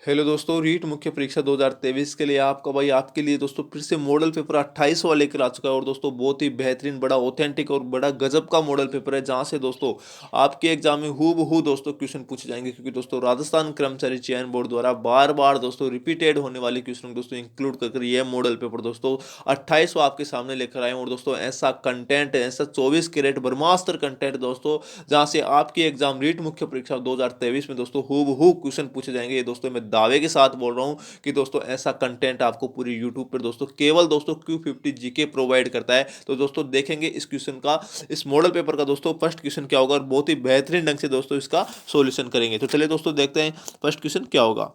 Hello दोस्तों, रीट मुख्य परीक्षा 2023 के लिए आपका भाई आपके लिए दोस्तों फिर से मॉडल पेपर 28 वाले लेकर आ चुका है। और दोस्तों बहुत ही बेहतरीन, बड़ा ऑथेंटिक और बड़ा गजब का मॉडल पेपर है, जहां से दोस्तों आपके एग्जाम में हूबहू दोस्तों क्वेश्चन पूछे जाएंगे। क्योंकि दोस्तों राजस्थान कर्मचारी चयन बोर्ड द्वारा बार बार दोस्तों रिपीटेड होने वाले क्वेश्चन दोस्तों इंक्लूड कर ये मॉडल पेपर दोस्तों 28 आपके सामने लेकर आए हैं। और दोस्तों ऐसा कंटेंट, ऐसा 24 कैरेट ब्रह्मास्त्र कंटेंट दोस्तों, जहां से आपकी एग्जाम रीट मुख्य परीक्षा 2023 में दोस्तों हूबहू क्वेश्चन पूछे जाएंगे। ये दोस्तों मैं दावे के साथ बोल रहा हूं कि दोस्तों ऐसा कंटेंट आपको पूरी यूट्यूब पर दोस्तों केवल दोस्तों Q50 जीके प्रोवाइड करता है। तो दोस्तों देखेंगे इस क्वेश्चन का, इस मॉडल पेपर का दोस्तों फर्स्ट क्वेश्चन क्या होगा, और बहुत ही बेहतरीन ढंग से दोस्तों इसका सॉल्यूशन करेंगे। तो चलिए दोस्तों देखते हैं फर्स्ट क्वेश्चन क्या होगा।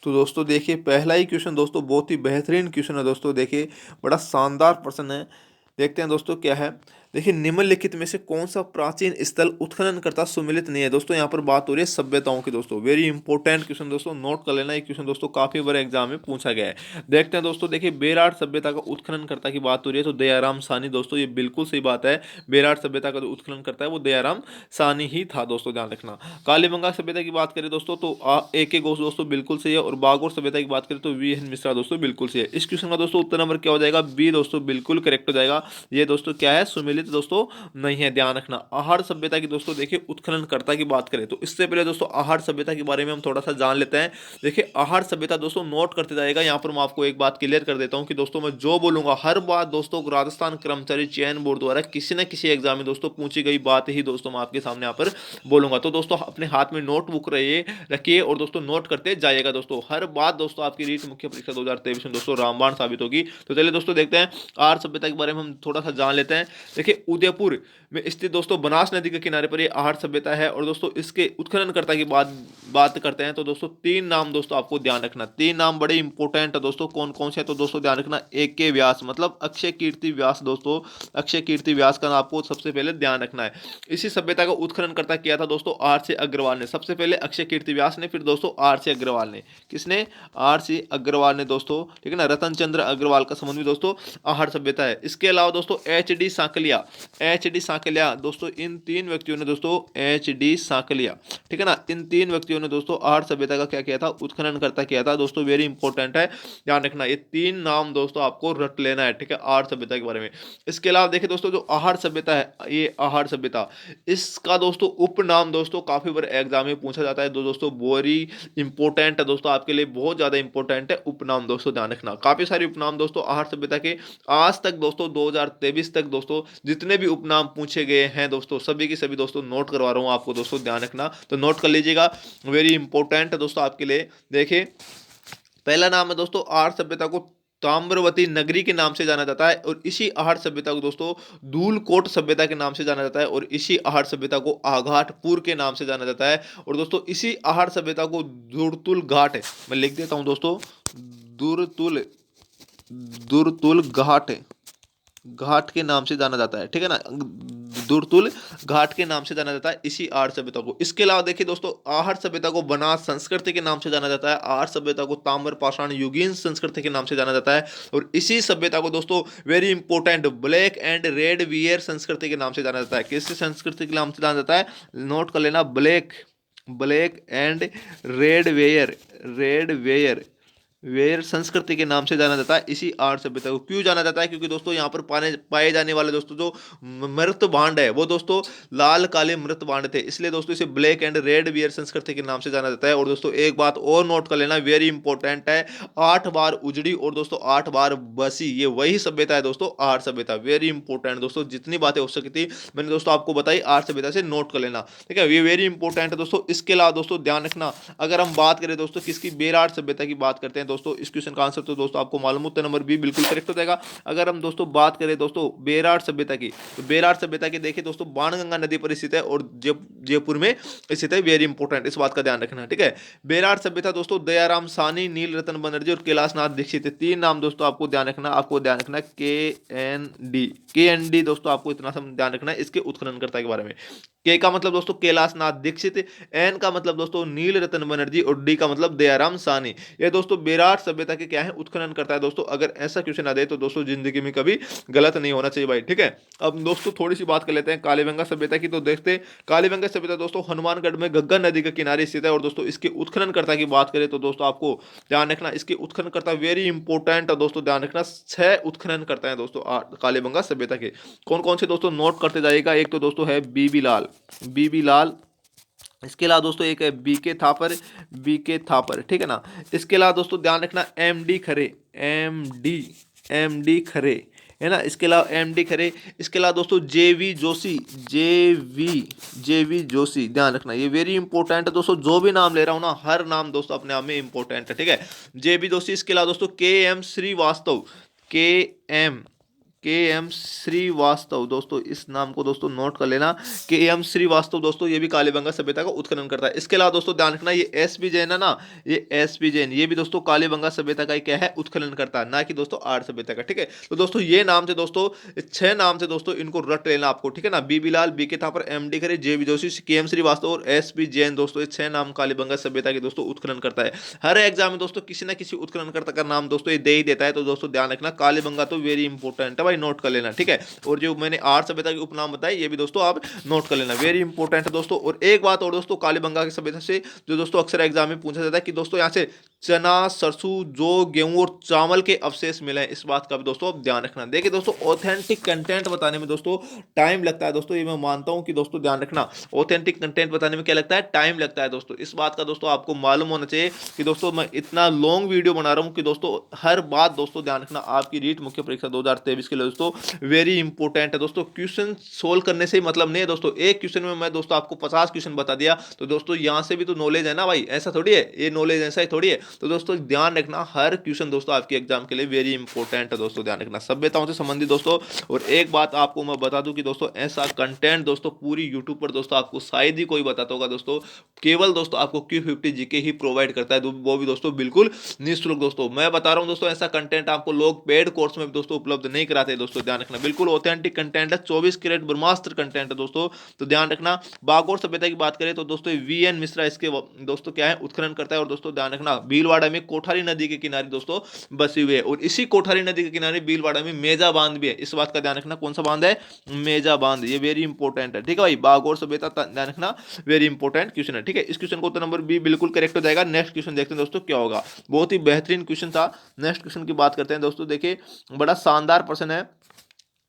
तो दोस्तों देखिए, पहला ही क्वेश्चन दोस्तों बहुत ही बेहतरीन क्वेश्चन है दोस्तों। देखिए बड़ा शानदार प्रश्न है। देखते हैं दोस्तों क्या है। देखिए, निम्नलिखित में से कौन सा प्राचीन स्थल उत्खनन करता सुमिलित नहीं है। दोस्तों यहाँ पर बात हो रही है सभ्यताओं की दोस्तों। वेरी इंपॉर्टेंट क्वेश्चन दोस्तों, नोट कर लेना। ये क्वेश्चन दोस्तों काफी बार एग्जाम में पूछा गया है। देखते हैं दोस्तों, देखिए बेराट सभ्यता का उत्खनन करता की बात हो रही है तो दयाराम साहनी दोस्तों, ये बिल्कुल सही बात है। बेराट सभ्यता का जो उत्खनन करता है वो दयाराम साहनी ही था दोस्तों, ध्यान रखना। कालीबंगा सभ्यता की बात करें दोस्तों तो AK घोष दोस्तों बिल्कुल सही है। और बागोर सभ्यता की बात करें तो VN मिश्रा दोस्तों बिल्कुल सही है। इस क्वेश्चन का दोस्तों उत्तर नंबर क्या हो जाएगा, बी दोस्तों बिल्कुल करेक्ट हो जाएगा। ये दोस्तों क्या है, सुमिलित दोस्तों नहीं है, ध्यान रखना। आहार सभ्यता की दोस्तों देखिए उत्खननकर्ता की बात करें तो इससे पहले दोस्तों आहार सभ्यता के बारे में हम थोड़ा सा जान लेते हैं। देखिए आहार सभ्यता दोस्तों नोट करते जाएगा। यहाँ पर मैं आपको एक बात क्लियर कर देता हूँ कि दोस्तों मैं जो बोलूंगा हर बात दोस्तों राजस्थान कर्मचारी चयन बोर्ड द्वारा किसी न किसी एग्जाम में दोस्तों पूछी गई बात ही दोस्तों मैं आपके सामने यहाँ पर बोलूंगा। तो दोस्तों अपने हाथ में नोटबुक रहिए, रखिए और दोस्तों नोट करते जाइएगा दोस्तों। हर बात दोस्तों आपकी रीट मुख्य परीक्षा 2023 में दोस्तों रामबाण साबित होगी। तो चलिए दोस्तों देखते हैं आहार सभ्यता के बारे में हम थोड़ा सा जान लेते हैं। देखिए उदयपुर में स्थित दोस्तों बनास नदी के किनारे पर ये आहार सभ्यता है। और दोस्तों इसके उत्खननकर्ता की बात करते हैं तो दोस्तों तीन नाम दोस्तों आपको ध्यान रखना। तीन नाम बड़े इंपॉर्टेंट है दोस्तों, कौन कौन से हैं तो दोस्तों ध्यान रखना। AK व्यास मतलब अक्षय कीर्ति व्यास दोस्तों, अक्षय कीर्ति व्यास का आपको सबसे पहले ध्यान रखना है। इसी सभ्यता का उत्खननकर्ता किया था दोस्तों RC अग्रवाल ने। सबसे पहले अक्षय कीर्ति व्यास ने, फिर दोस्तों RC अग्रवाल ने। किसने, RC अग्रवाल ने दोस्तों, ठीक है ना। रतन चंद्र अग्रवाल का संबंध भी दोस्तों आहार सभ्यता है। इसके अलावा दोस्तों HD सांकलिया, HD सांकलिया दोस्तों, इन तीन व्यक्तियों ने दोस्तों HD सांकलिया, ठीक है ना, इन तीन व्यक्तियों ने दोस्तों आहार सभ्यता का क्या किया था, उत्खननकर्ता किया था दोस्तों। वेरी इंपॉर्टेंट है, ध्यान रखना। ये तीन नाम दोस्तों आपको रट लेना है, ठीक है, आहार सभ्यता के बारे में। इसके अलावा देखिए दोस्तों जो आहार सभ्यता है, ये आहार सभ्यता, इसका दोस्तों उपनाम दोस्तों काफी बार एग्जाम में पूछा जाता है। दोस्तों वेरी इंपॉर्टेंट है दोस्तों, आपके लिए बहुत ज्यादा इंपॉर्टेंट है उपनाम दोस्तों, ध्यान रखना। काफी सारे उपनाम दोस्तों आहार सभ्यता के आज तक दोस्तों 2023 तक दोस्तों जितने भी उपनाम पूछे गए हैं दोस्तों, सभी की सभी दोस्तों नोट करवा रहा हूं आपको दोस्तों, ध्यान रखना। तो नोट कर लीजिएगा, वेरी इंपॉर्टेंट है दोस्तों आपके लिए। देखिए पहला नाम है दोस्तों आहार सभ्यता को ताम्रवती नगरी के नाम से जाना जाता है। और इसी आहार सभ्यता को दोस्तों धूलकोट सभ्यता के नाम से जाना जाता है। और इसी आहार सभ्यता को आघाटपुर के नाम से जाना जाता है। और दोस्तों इसी आहार सभ्यता को दुर्तुल घाट, मैं लिख देता हूं दोस्तों, दुर्तुल दुर्तुल घाट, घाट के नाम से जाना जाता है, ठीक है ना। दुर्तुल घाट के नाम से जाना जाता है इसी आहार सभ्यता को। इसके अलावा देखिए दोस्तों आहार सभ्यता को बनास संस्कृति के नाम से जाना जाता है। आहार सभ्यता को ताम्र पाषाण युगीन संस्कृति के नाम से जाना जाता है। और इसी सभ्यता को दोस्तों very important black and red wear संस्कृति के नाम से जाना जाता है। किस संस्कृति के नाम से जाना जाता है, नोट कर लेना, black, black and red ware, red ware, ware संस्कृति के नाम से जाना जाता है इसी आर्य सभ्यता को। क्यों जाना जाता है, क्योंकि दोस्तों यहाँ पर पाए जाने वाले दोस्तों जो मृत भांड है वो दोस्तों लाल काले मृत भांड थे, इसलिए दोस्तों इसे ब्लैक एंड रेड वियर संस्कृति के नाम से जाना जाता है। और दोस्तों एक बात और नोट कर लेना, वेरी इंपॉर्टेंट है, 8 बार उजड़ी और दोस्तों 8 बार बसी, ये वही सभ्यता है दोस्तों आर्य सभ्यता। वेरी इंपॉर्टेंट दोस्तों, जितनी बातें हो सकी थी मैंने दोस्तों आपको बताई आर्य सभ्यता से, नोट कर लेना, ठीक है, ये वेरी इंपॉर्टेंट है दोस्तों। इसके अलावा दोस्तों ध्यान रखना, अगर हम बात करें दोस्तों किसकी, बेराट सभ्यता की बात करते हैं दोस्तों, इस क्वेश्चन का आंसर तो दोस्तों आपको मालूम, उत्तर नंबर बी बिल्कुल करेक्ट हो जाएगा। अगर हम दोस्तों बात करें दोस्तों बेराट सभ्यता की, तो बेराट सभ्यता की देखिए दोस्तों बाणगंगा नदी पर स्थित है और जयपुर में स्थित है। वेरी इंपॉर्टेंट, इस बात का ध्यान रखना, ठीक है। बेराट सभ्यता दोस्तों दयाराम साहनी, नील रतन बनर्जी और कैलाशनाथ दीक्षित, तीन नाम दोस्तों आपको ध्यान रखना, आपको ध्यान रखना। के एन डी दोस्तों आपको इतना ध्यान रखना है इसके उत्खननकर्ता के बारे में। के का मतलब दोस्तों कैलाशनाथ दीक्षित, एन का मतलब दोस्तों नील रतन बनर्जी और डी का मतलब दयाराम साहनी। ये दोस्तों बेराट विराट सभ्यता के क्या है उत्खनन करता है दोस्तों। अगर ऐसा क्वेश्चन आ जाए तो दोस्तों जिंदगी में कभी गलत नहीं होना चाहिए भाई, ठीक है। अब दोस्तों थोड़ी सी बात कर लेते हैं कालीबंगा सभ्यता की। तो देखते हैं कालीबंगा सभ्यता दोस्तों हनुमानगढ़ में गंगा नदी के किनारे स्थित है। और दोस्तों इसके उत्खननकर्ता की बात करें तो दोस्तों आपको ध्यान रखना, इसके उत्खननकर्ता वेरी इंपॉर्टेंट दोस्तों, ध्यान रखना 6 उत्खनन करता है दोस्तों कालीबंगा सभ्यता के। कौन कौन से दोस्तों नोट करते जाएगा। एक तो दोस्तों है बीबी लाल, बीबी लाल। इसके अलावा दोस्तों एक है बीके थापर, बीके थापर, ठीक है ना। इसके अलावा दोस्तों ध्यान रखना एमडी खरे, एमडी, एमडी खरे, है ना। इसके अलावा एमडी खरे। इसके अलावा दोस्तों जेवी जोशी, जेवी, जेवी जोशी, ध्यान रखना ये वेरी इंपॉर्टेंट है दोस्तों। जो भी नाम ले रहा हूं ना, हर नाम दोस्तों अपने आप में इंपॉर्टेंट है, ठीक है। जेवी जोशी। इसके अलावा दोस्तों के एम श्रीवास्तव, के एम, के एम श्रीवास्तव दोस्तों, इस नाम को दोस्तों नोट कर लेना। के एम श्रीवास्तव दोस्तों ये भी कालीबंगा सभ्यता का उत्खनन करता है। इसके अलावा दोस्तों ध्यान रखना ये एस पी जैन है ना, ये एस पी जैन, ये भी दोस्तों कालीबंगा सभ्यता का ही क्या है उत्खनन करता है, ना कि दोस्तों आर्य सभ्यता का, ठीक है। तो दोस्तों ये नाम थे दोस्तों, 6 नाम थे दोस्तों, इनको रट लेना आपको, ठीक है ना। बीबी लाल, बीके थापर, एम डी खरे, जे जोशी, के एम श्रीवास्तव और एस पी जैन दोस्तों, ये 6 नाम कालीबंगा सभ्यता के दोस्तों उत्खनन करता है। हर एग्जाम में दोस्तों किसी ना किसी उत्खननकर्ता का नाम दोस्तों ये दे ही देता है। तो दोस्तों ध्यान रखना कालीबंगा तो वेरी इंपॉर्टेंट है भाई, नोट कर लेना, ठीक है। और जो मैंने आर्य सभ्यता के उपनाम बताए ये भी दोस्तों आप नोट कर लेना, वेरी इंपॉर्टेंट है दोस्तों। और एक बात और दोस्तों, कालीबंगा की सभ्यता से जो दोस्तों अक्सर एग्जाम में पूछा जाता है कि दोस्तों यहाँ से चना, सरसों, जौ, गेहूं और चावल के अवशेष मिले हैं, इस बात का भी दोस्तों ध्यान रखना। देखिए दोस्तों ऑथेंटिक कंटेंट बताने में दोस्तों टाइम लगता है दोस्तों, ये मैं मानता हूं कि दोस्तों ध्यान रखना ऑथेंटिक कंटेंट बताने में क्या लगता है, टाइम लगता है दोस्तों। इस बात का दोस्तों आपको मालूम होना चाहिए कि दोस्तों मैं इतना लॉन्ग वीडियो बना रहा हूं कि दोस्तों हर बात दोस्तों ध्यान रखना आपकी रीट मुख्य परीक्षा 2023 के लिए दोस्तों वेरी इंपॉर्टेंट है दोस्तों। क्वेश्चन सोल्व करने से ही मतलब नहीं है दोस्तों, एक क्वेश्चन में मैं दोस्तों आपको 50 क्वेश्चन बता दिया तो दोस्तों यहां से भी तो नॉलेज है ना भाई, ऐसा थोड़ी है, ये नॉलेज ऐसा ही थोड़ी है। तो दोस्तों ध्यान रखना हर क्वेश्चन दोस्तों आपके एग्जाम के लिए वेरी इंपॉर्टेंट है दोस्तों, ध्यान रखना सभ्यताओं से संबंधित दोस्तों। और एक बात आपको मैं बता दूं कि दोस्तों ऐसा कंटेंट दोस्तों पूरी यूट्यूब पर दोस्तों आपको शायद ही कोई बताता होगा दोस्तों, केवल दोस्तों आपको Q50 जीके ही प्रोवाइड करता है, वो भी दोस्तों बिल्कुल निःशुल्क दोस्तों। मैं बता रहा हूं दोस्तों ऐसा कंटेंट आपको लोग पेड कोर्स में दोस्तों उपलब्ध नहीं कराते दोस्तों, ध्यान रखना बिल्कुल ऑथेंटिक कंटेंट है, 24 कैरेट ब्रह्मास्त्र कंटेंट है दोस्तों। तो ध्यान रखना। बागोर सभ्यता की बात करें तो दोस्तों वीएन मिश्रा इसके दोस्तों क्या है उत्खनन करता है। और दोस्तों ध्यान रखना भीलवाड़ा में कोठारी नदी के किनारे दोस्तों बसी हुई है, और इसी कोठारी नदी के किनारे भीलवाड़ा में मेजा बांध भी है, इस बात का ध्यान रखना। कौन सा बांध है, मेजा बांध, ये वेरी इंपॉर्टेंट है, ठीक है भाई। बागोर सभ्यता ध्यान रखना वेरी इंपॉर्टेंट क्वेश्चन है, ठीक है। इस क्वेश्चन को उत्तर नंबर बी बिल्कुल करेक्ट हो जाएगा। नेक्स्ट क्वेश्चन देखते हैं दोस्तों क्या होगा, बहुत ही बेहतरीन क्वेश्चन था। नेक्स्ट क्वेश्चन की बात करते हैं दोस्तों, देखिए बड़ा शानदार प्रश्न है।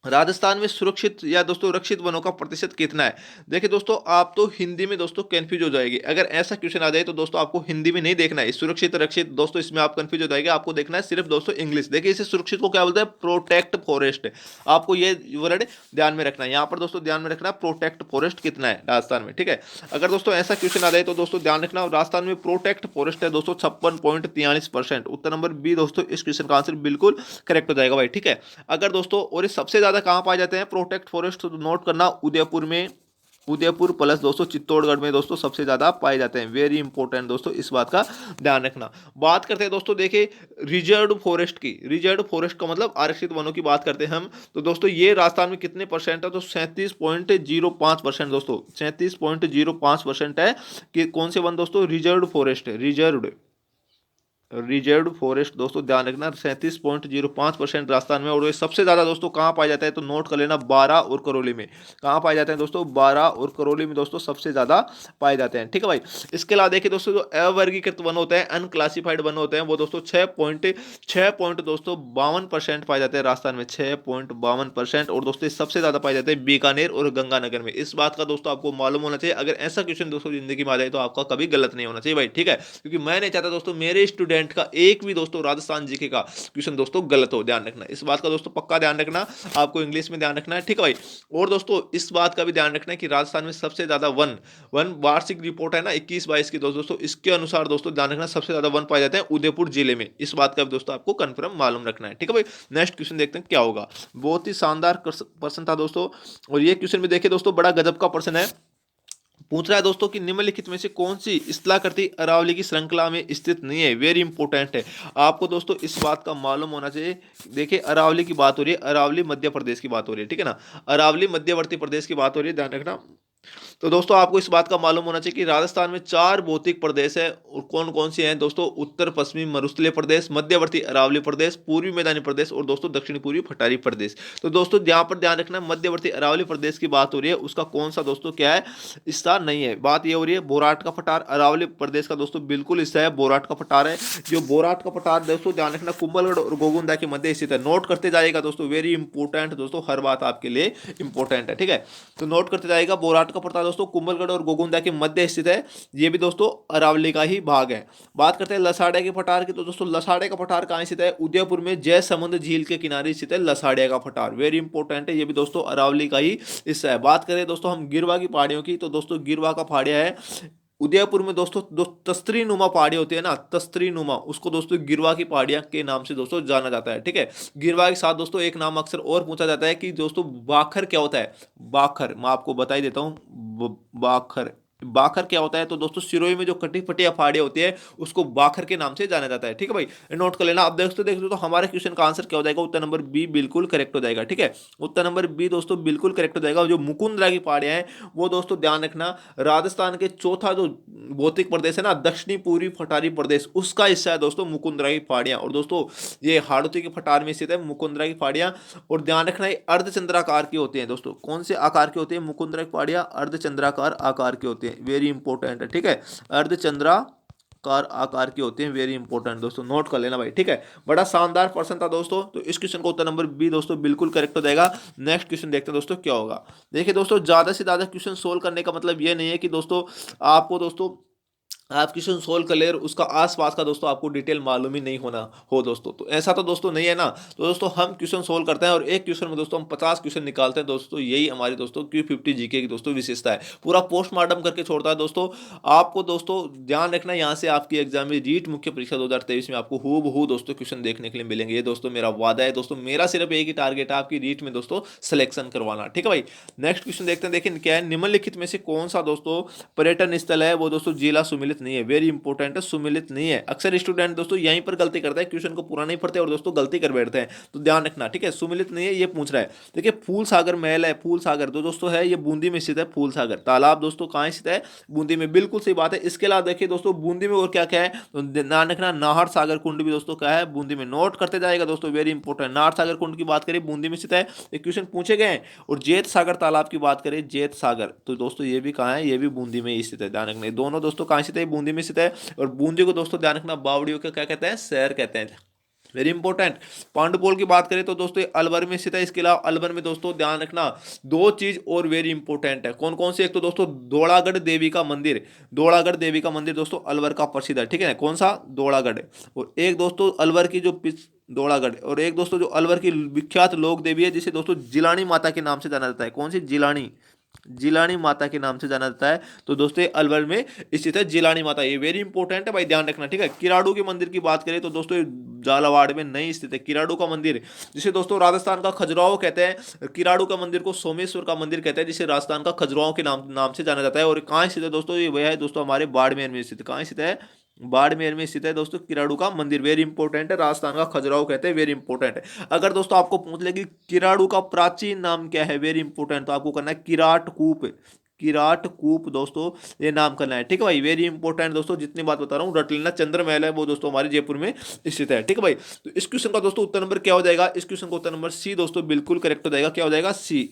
राजस्थान में सुरक्षित या दोस्तों रक्षित वनों का प्रतिशत कितना है। देखिए दोस्तों आप तो हिंदी में दोस्तों कंफ्यूज हो जाएगी, अगर ऐसा क्वेश्चन आ जाए तो दोस्तों आपको हिंदी में नहीं देखना है सुरक्षित रक्षित दोस्तों, इसमें आप कंफ्यूज हो जाएंगे, आपको देखना है सिर्फ दोस्तों इंग्लिश। देखिए इसे सुरक्षित को क्या बोलते हैं, प्रोटेक्ट फॉरेस्ट, आपको ये वर्ड ध्यान में रखना है। यहाँ पर दोस्तों ध्यान में रखना प्रोटेक्ट फॉरेस्ट कितना है राजस्थान में, ठीक है। अगर दोस्तों ऐसा क्वेश्चन आ जाए तो दोस्तों ध्यान रखना राजस्थान में प्रोटेक्ट फॉरेस्ट है दोस्तों 56.43%। उत्तर नंबर बी दोस्तों इस क्वेश्चन का आंसर बिल्कुल करेक्ट हो जाएगा भाई, ठीक है। अगर दोस्तों और ये सबसे ज्यादा कहां पाए जाते हैं प्रोटेक्ट फॉरेस्ट, तो नोट करना उदयपुर में, उदयपुर प्लस दोस्तों चित्तौड़गढ़ में दोस्तों सबसे ज्यादा पाए जाते हैं, वेरी इंपॉर्टेंट दोस्तों, इस बात का ध्यान रखना। बात करते हैं दोस्तों देखिए रिजर्व फॉरेस्ट की, रिजर्व फॉरेस्ट का मतलब आरक्षित वनों की बात करते हैं हम, तो दोस्तों ये राजस्थान में कितने परसेंट है, तो 37.05% दोस्तों, 37.05% है कि कौन से वन दोस्तों, रिजर्व फॉरेस्ट है, रिजर्व फॉरेस्ट दोस्तों ध्यान रखना 37.05% राजस्थान में। और ये सबसे ज्यादा दोस्तों कहां पाया जाता है, तो नोट कर लेना 12 और करौली में। कहां पाए जाते हैं दोस्तों, 12 और करौली में दोस्तों सबसे ज्यादा पाए जाते हैं, ठीक है भाई। इसके अलावा देखिए दोस्तों जो अवर्गीकृत वन होते हैं, अनक्लासिफाइड वन होते हैं, वो दोस्तों 6.52% पाए जाते हैं राजस्थान में, 6.52%। और दोस्तों सबसे ज्यादा पाए जाते हैं बीकानेर और गंगानगर में, इस बात का दोस्तों आपको मालूम होना चाहिए। अगर ऐसा क्वेश्चन दोस्तों जिंदगी में आ जाए तो आपका कभी गलत नहीं होना चाहिए भाई, ठीक है। क्योंकि मैं नहीं चाहता दोस्तों मेरे स्टूडेंट का एक भी दोस्तों राजस्थान जीके का क्वेश्चन दोस्तों गलत हो, ध्यान रखना इस बात का दोस्तों पक्का ध्यान रखना, आपको इंग्लिश में ध्यान रखना है, ठीक है भाई। और दोस्तों इस बात का भी ध्यान रखना है कि राजस्थान में सबसे ज्यादा वन वार्षिक रिपोर्ट है ना 21-22 की दोस्तों, इसके अनुसार दोस्तों ध्यान रखना सबसे ज्यादा वन पाए जाते हैं उदयपुर जिले में, इस बात का भी दोस्तों आपको कंफर्म मालूम रखना है, ठीक है भाई। नेक्स्ट क्वेश्चन देखते हैं क्या होगा, बहुत ही शानदार प्रश्न था दोस्तों। और ये क्वेश्चन में देखिए दोस्तों बड़ा गजब का प्रश्न है, पूछ रहा है दोस्तों कि निम्नलिखित में से कौन सी स्थलाकृति अरावली की श्रृंखला में स्थित नहीं है, वेरी इंपॉर्टेंट है, आपको दोस्तों इस बात का मालूम होना चाहिए। देखिए अरावली की बात हो रही है, अरावली मध्य प्रदेश की बात हो रही है, ठीक है ना, अरावली मध्यवर्ती प्रदेश की बात हो रही है, ध्यान रखना। तो दोस्तों आपको इस बात का मालूम होना चाहिए कि राजस्थान में 4 भौतिक प्रदेश है और कौन-कौन से हैं दोस्तों, उत्तर पश्चिमी मरुस्थलीय प्रदेश, मध्यवर्ती अरावली प्रदेश, पूर्वी मैदानी प्रदेश और दोस्तों दक्षिण पूर्वी पठारी प्रदेश। तो दोस्तों यहाँ पर ध्यान रखना, मध्यवर्ती अरावली प्रदेश की बात हो रही है, उसका कौन सा दोस्तों क्या है, हिस्सा नहीं है। बात ये हो रही है बोराट का पठार, अरावली प्रदेश का दोस्तों बिल्कुल हिस्सा है, बोराट का पठार है। जो बोराट का पठार दोस्तों ध्यान रखना कुंभलगढ़ और गोगुंदा के मध्य स्थित है। नोट करते जाएगा दोस्तों, वेरी इंपॉर्टेंट दोस्तों, हर बात आपके लिए इंपॉर्टेंट है, ठीक है। तो नोट करते जाएगा, बोराट का पठार दोस्तों कुंभलगढ़ और गोगुंदा के मध्य स्थित है। ये भी दोस्तों अरावली का ही भाग है। बात करते हैं लसाड़िया के पठार की, तो दोस्तों लसाड़िया का पठार कहाँ स्थित है, उदयपुर में जयसमुंद झील के किनारे स्थित है लसाड़िया का पठार, वेरी इंपॉर्टेंट है। ये भी दोस्तों अरावली का ही हिस्सा है। बात करें दोस्तों हम गिरवा की पहाड़ियों की, तो दोस्तों गिरवा का पहाड़िया है उदयपुर में दोस्तों, तस्त्री नुमा पहाड़ी होती है ना, तस्त्री नुमा, उसको दोस्तों गिरवा की पहाड़ियां के नाम से दोस्तों जाना जाता है, ठीक है। गिरवा के साथ दोस्तों एक नाम अक्सर और पूछा जाता है कि दोस्तों बाखर क्या होता है। बाखर मैं आपको बता ही देता हूँ, बाखर, बाखर क्या होता है, तो दोस्तों सिरोही में जो कटी फटी पहाड़ियां होती है उसको बाखर के नाम से जाना जाता है, ठीक है भाई, नोट कर लेना। अब देखते तो हमारे क्वेश्चन का आंसर क्या हो जाएगा, उत्तर नंबर बी बिल्कुल करेक्ट हो जाएगा, ठीक है। उत्तर नंबर बी दोस्तों बिल्कुल करेक्ट हो जाएगा। जो मुकुंदरा की पहाड़ियां हैं वो दोस्तों ध्यान रखना, राजस्थान के चौथा जो भौतिक प्रदेश है ना, दक्षिणी पूर्वी पठारी प्रदेश, उसका हिस्सा है दोस्तों मुकुंदरा की पहाड़ियां। और दोस्तों ये हाड़ौती के पठार में स्थित है मुकुंदरा की पहाड़ियां। और ध्यान रखना ये अर्धचंद्राकार की होती हैं दोस्तों। कौन से आकार की होती है मुकुंदरा की पहाड़ियां, अर्धचंद्राकार आकार की होती है, वेरी इंपॉर्टेंट है, ठीक है। अर्धचंद्राकार आकार की होती हैं, वेरी इंपॉर्टेंट दोस्तों, नोट कर लेना भाई, ठीक है। बड़ा शानदार प्रश्न था दोस्तों। तो इस क्वेश्चन को उत्तर नंबर बी दोस्तों बिल्कुल करेक्ट हो जाएगा। नेक्स्ट क्वेश्चन देखते हैं दोस्तों क्या होगा। देखिए दोस्तों ज्यादा से ज्यादा क्वेश्चन सोल्व करने का मतलब ये नहीं है कि दोस्तों आपको दोस्तों आप क्वेश्चन सोल्व कर ले और उसका आसपास का दोस्तों आपको डिटेल मालूम ही नहीं होना हो दोस्तों, तो ऐसा तो दोस्तों नहीं है ना। तो दोस्तों हम क्वेश्चन सोल्व करते हैं और एक क्वेश्चन में दोस्तों हम 50 क्वेश्चन निकालते हैं दोस्तों, यही हमारी दोस्तों Q50 जीके की दोस्तों विशेषता है। पूरा पोस्टमार्टम करके छोड़ता है दोस्तों। आपको दोस्तों ध्यान रखना, यहाँ से आपकी एग्जाम में रीट मुख्य परीक्षा 2023 में आपको हूबहू दोस्तों क्वेश्चन देखने के लिए मिलेंगे। ये दोस्तों मेरा वादा है दोस्तों, मेरा सिर्फ एक ही टारगेट है आपकी रीट में दोस्तों सिलेक्शन करवाना, ठीक है भाई। नेक्स्ट क्वेश्चन देखते हैं। देखिए क्या है, निम्नलिखित में से कौन सा दोस्तों पर्यटन स्थल है वो दोस्तों जिला सुमिलित नहीं है, वेरी इंपॉर्टेंट है, सुमिलित नहीं है। अक्सर स्टूडेंट दोस्तों यहीं पर गलती करता है, क्वेश्चन को पूरा नहीं पढ़ते और दोस्तों गलती कर बैठते हैं, तो ध्यान रखना, ठीक है। सुमिलित नहीं है ये पूछ रहा है। देखिए फूल सागर महल है, फूल सागर तो दोस्तों है ये बूंदी में स्थित है। फूल सागर तालाब दोस्तों कहाँ स्थित है, बूंदी में, बिल्कुल सही बात है। इसके अलावा देखिए दोस्तों बूंदी में और क्या क्या है, तो ध्यान रखना नाहर सागर कुंड भी दोस्तों क्या है, बूंदी में, नोट करते जाएगा दोस्तों, वेरी इंपॉर्टेंट। नाहर सागर कुंड की बात करें बूंदी में स्थित है, एक क्वेश्चन पूछे गए हैं। और जेत सागर तालाब की बात करें, जेत सागर तो दोस्तों ये भी कहाँ है, ये भी बूंदी में ही स्थित है, ध्यान रखना। दोनों दोस्तों कहाँ स्थित है, बूंदी में स्थित है। और बूंदी को दोस्तों ध्यान रखना बावड़ियों का क्या कहते हैं, शहर कहते हैं, वेरी इंपॉर्टेंट। पांडुपोल की बात करें तो दोस्तों ये अलवर में स्थित है। इसके अलावा अलवर में दोस्तों ध्यान रखना दो चीज और वेरी इंपॉर्टेंट है, कौन कौन सी, एक तो दोस्तों दोड़ागढ़ देवी का मंदिर, दोड़ागढ़ देवी का मंदिर दोस्तों अलवर का प्रसिद्ध है, ठीक है ना, कौन सा, दोड़ागढ़। और एक दोस्तों अलवर की जो दोड़ागढ़, और एक दोस्तों जो अलवर की विख्यात लोक देवी है जिसे दोस्तों जिलानी माता के नाम से जाना जाता है, कौन सी, जिलानी, जिलानी माता के नाम से जाना जाता है। तो दोस्तों अलवर में स्थित है जिलानी माता, ये वेरी इंपॉर्टेंट है भाई, ध्यान रखना, ठीक है। किराड़ू के मंदिर की बात करें तो दोस्तों झालावाड़ में नहीं स्थित है किराड़ू का मंदिर, जिसे दोस्तों राजस्थान का खजुराहो कहते हैं। किराड़ू का मंदिर को सोमेश्वर का मंदिर कहते हैं, जिसे राजस्थान का खजुराहो के नाम नाम से जाना जाता है। और कहाँ स्थित है दोस्तों, ये वह है दोस्तों हमारे बाड़मेर में स्थित, कहाँ स्थित है, बाड़मेर में स्थित है दोस्तों किराड़ू का मंदिर, वेरी इंपॉर्टेंट है। राजस्थान का खजुराहो कहते हैं, वेरी इंपॉर्टेंट है। अगर दोस्तों आपको पूछ ले कि किराड़ू का प्राचीन नाम क्या है, वेरी इंपॉर्टेंट, तो आपको करना है किराट कूप, किराट कूप दोस्तों ये नाम करना है, ठीक है भाई, वेरी इंपॉर्टेंट दोस्तों। जितनी बात बता रहा हूँ रट लेना। चंद्र महल है वो दोस्तों हमारे जयपुर में स्थित है, ठीक है भाई। तो इस क्वेश्चन का दोस्तों उत्तर नंबर क्या हो जाएगा, इस क्वेश्चन का उत्तर नंबर सी दोस्तों बिल्कुल करेक्ट हो जाएगा। क्या हो जाएगा, सी।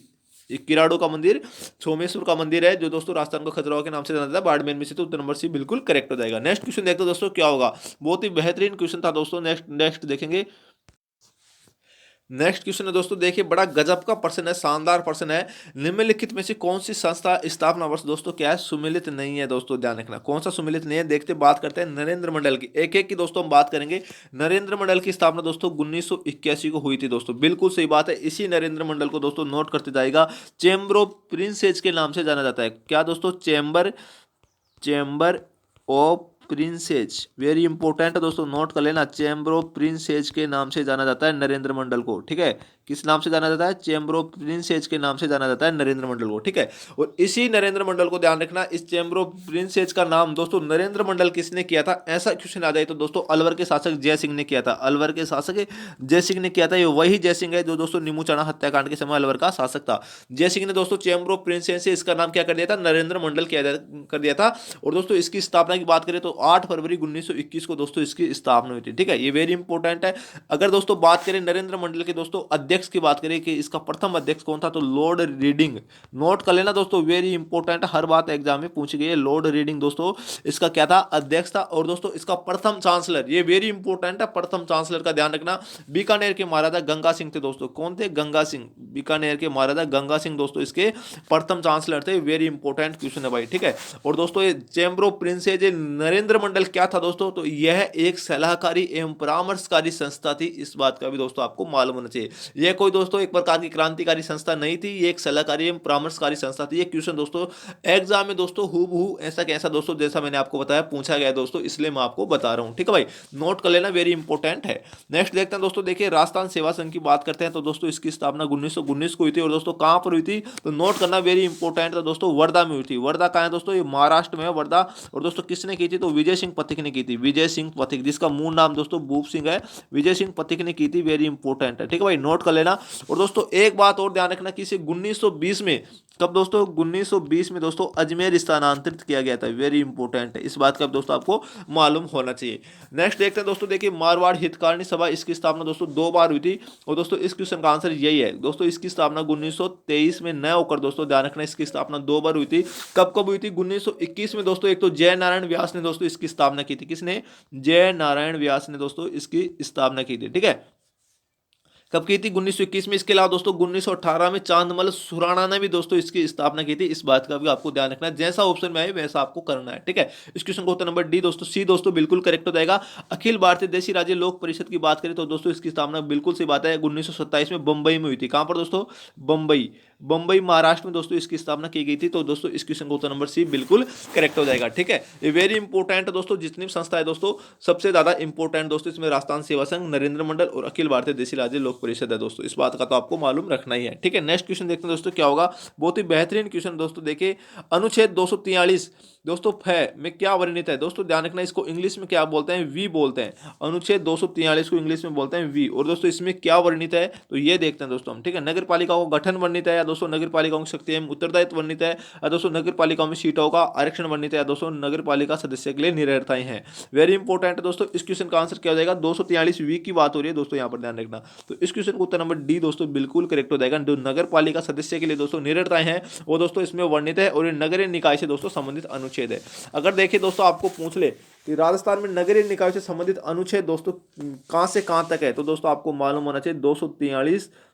किराड़ू का मंदिर सोमेश्वर का मंदिर है जो दोस्तों राजस्थान का खजुराहो के नाम से जाना जाता है, बाड़मेर में से, तो उत्तर नंबर सी बिल्कुल करेक्ट हो जाएगा। नेक्स्ट क्वेश्चन देखते हैं दोस्तों क्या होगा, बहुत ही बेहतरीन क्वेश्चन था दोस्तों। नेक्स्ट नेक्स्ट देखेंगे। नेक्स्ट क्वेश्चन है दोस्तों, देखिए बड़ा गजब का प्रश्न है, शानदार प्रश्न है। निम्नलिखित में से कौन सी संस्था स्थापना वर्ष दोस्तों क्या है, सुमिलित नहीं है दोस्तों, ध्यान रखना कौन सा सुमिलित नहीं है। देखते बात करते हैं नरेंद्र मंडल की, एक एक की दोस्तों हम बात करेंगे। नरेंद्र मंडल की स्थापना दोस्तों 1981 को हुई थी दोस्तों, बिल्कुल सही बात है। इसी नरेंद्र मंडल को दोस्तों नोट करते जाएगा, चैम्बर ऑफ प्रिंसेस के नाम से जाना जाता है। क्या दोस्तों, chamber, chamber of princes, very important है दोस्तों, नोट कर लेना। चैम्बर ऑफ प्रिंसेज के नाम से जाना जाता है नरेंद्र मंडल को, ठीक है, किस नाम से जाना जाता है? चेंबर ऑफ प्रिंसेस के नाम से जाना जाता है नरेंद्र मंडल को, ठीक है। और इसी नरेंद्र मंडल को ध्यान रखना, इस चेंबर ऑफ प्रिंसेस का नाम दोस्तों नरेंद्र मंडल किसने किया था, ऐसा क्वेश्चन आ जाए तो दोस्तों अलवर के शासक जय सिंह ने किया था। अलवर के शासक जय सिंह ने किया था। ये वही जय सिंह है जो दोस्तों नीमूचाणा हत्याकांड के समय अलवर का शासक था। जय सिंह ने दोस्तों चेंबर ऑफ प्रिंसेस से इसका नाम क्या कर दिया था? नरेंद्र मंडल कर दिया था। और दोस्तों इसकी स्थापना की बात करें तो 8 फरवरी 1921 को दोस्तों इसकी स्थापना हुई थी, ठीक है। ये वेरी इंपॉर्टेंट है। अगर दोस्तों बात करें नरेंद्र मंडल के दोस्तों अध्यक्ष की बात करें कि इसका प्रथम अध्यक्ष कौन था, तो लॉर्ड रीडिंग। नोट कर लेना दोस्तों, वेरी इंपॉर्टेंट, हर बात एग्जाम में पूछी गई है। लॉर्ड रीडिंग दोस्तों इसका क्या था? अध्यक्ष था। और दोस्तों इसका प्रथम चांसलर, ये वेरी इंपॉर्टेंट है, प्रथम चांसलर का ध्यान रखना, बीकानेर के महाराजा गंगा सिंह थे दोस्तों। कौन थे? गंगा सिंह। बीकानेर के महाराजा गंगा सिंह दोस्तों इसके प्रथम चांसलर थे। वेरी इंपॉर्टेंट क्वेश्चन है भाई, ठीक है। और दोस्तों ये चेंबर ऑफ प्रिंसेस नरेंद्र मंडल क्या था दोस्तों, तो यह एक सलाहकारी एवं परामर्शकारी संस्था थी। इस बात का भी दोस्तों आपको मालूम होना चाहिए। यह कोई दोस्तों एक प्रकार की क्रांतिकारी संस्था नहीं थी, ये एक सलाहकारी एवं परामर्शकारी संस्था थी। ये क्वेश्चन दोस्तों एग्जाम में दोस्तों हूबहू ऐसा कैसा दोस्तों जैसा मैंने आपको बताया पूछा गया दोस्तों, इसलिए मैं आपको बता रहा हूं, ठीक है भाई। नोट कर लेना, वेरी इंपॉर्टेंट है। नेक्स्ट देखते हैं दोस्तों, देखिए राजस्थान सेवा संघ की बात करते हैं तो दोस्तों इसकी स्थापना 1919 को हुई थी। और दोस्तों कहां पर हुई थी, तो नोट करना, वेरी इंपॉर्टेंट है दोस्तों, वर्धा में हुई थी। वर्धा कहां है दोस्तों? ये महाराष्ट्र में है, वर्धा। और दोस्तों किसने की थी, तो विजय सिंह पथिक ने की थी। विजय सिंह पथिक, जिसका मूल नाम दोस्तों भूप सिंह है, विजय सिंह पथिक ने की थी। वेरी इंपॉर्टेंट है, ठीक है भाई, नोट कर लेना। और दोस्तों एक बात और ध्यान रखना कि इसे 1920 में, कब दोस्तों? 1920 में दोस्तों अजमेर स्थानांतरित किया गया था। वेरी इंपॉर्टेंट है, इस बात का दोस्तों आपको मालूम होना चाहिए। नेक्स्ट देखते हैं दोस्तों, देखिए मारवाड़ हितकारिणी सभा, इसकी स्थापना दोस्तों 2 बार हुई थी। और दोस्तों इस क्वेश्चन का आंसर यही है दोस्तों, इसकी स्थापना 1923 में न होकर दोस्तों ध्यान रखना इसकी स्थापना 2 बार हुई थी। कब कब हुई थी? 1921 में दोस्तों। एक तो जय नारायण व्यास ने दोस्तों इसकी स्थापना की थी। किसने? जय नारायण व्यास ने दोस्तों इसकी स्थापना की थी, ठीक है। कब की थी? 1921 में। इसके अलावा दोस्तों 1918 में चांदमल सुराणा ने भी दोस्तों इसकी स्थापना की थी। इस बात का भी आपको ध्यान रखना है, जैसा ऑप्शन में आए वैसा आपको करना है, ठीक है। इस क्वेश्चन को उत्तर नंबर डी दोस्तों, सी दोस्तों बिल्कुल करेक्ट हो जाएगा। अखिल भारतीय देशी राज्य लोक परिषद की बात करें तो दोस्तों इसकी स्थापना बिल्कुल सी बात है 1927 में बंबई में हुई थी। कहां पर दोस्तों? बंबई। बंबई महाराष्ट्र में दोस्तों इसकी स्थापना की गई थी। तो दोस्तों इस क्वेश्चन को उत्तर नंबर सी बिल्कुल करेक्ट हो जाएगा, ठीक है। ये वेरी इंपॉर्टेंट है दोस्तों, जितनी भी संस्था है दोस्तों सबसे ज्यादा इंपॉर्टेंट दोस्तों इसमें राजस्थान सेवा संघ, नरेंद्र मंडल और अखिल भारतीय देशी राज्य लोक परिषद है दोस्तों। इस बात का तो आपको मालूम रखना ही है, ठीक है। नेक्स्ट क्वेश्चन देखते हैं दोस्तों क्या होगा, बहुत ही बेहतरीन क्वेश्चन दोस्तों। देखिए अनुच्छेद 243 दोस्तों है में क्या वर्णित है दोस्तों, ध्यान रखना, इसको इंग्लिश में क्या बोलते हैं? वी बोलते हैं। अनुच्छेद 243 को इंग्लिश में बोलते हैं वी। और दोस्तों इसमें क्या वर्णित है तो ये देखते हैं दोस्तों हम, ठीक है। नगर पालिकाओं का गठन वर्णित है या दोस्तों नगर पालिकाओं की शक्ति एवं उत्तरदायित्व वर्णित है या दोस्तों नगर पालिकाओं में सीटों का आरक्षण वर्णित है या दोस्तों नगर पालिका सदस्य के लिए निरर्थाएं हैं। वेरी इंपॉर्टेंट है दोस्तों। इस क्वेश्चन का आंसर क्या हो जाएगा? 243 वी की बात हो रही है दोस्तों, यहाँ पर ध्यान रखना। तो इस क्वेश्चन को उत्तर नंबर डी दोस्तों बिल्कुल करेक्ट हो जाएगा। जो नगर पालिका सदस्य के लिए दोस्तों निरर्थाएं हैं वो दोस्तों इसमें वर्णित है और ये नगरीय निकाय से दोस्तों संबंधित अनुच्छेद है। अगर देखिए दोस्तों आपको पूछ ले कि राजस्थान में नगरीय निकाय से संबंधित अनुच्छेद दोस्तों कहां से कहां तक है, तो दोस्तों आपको मालूम होना चाहिए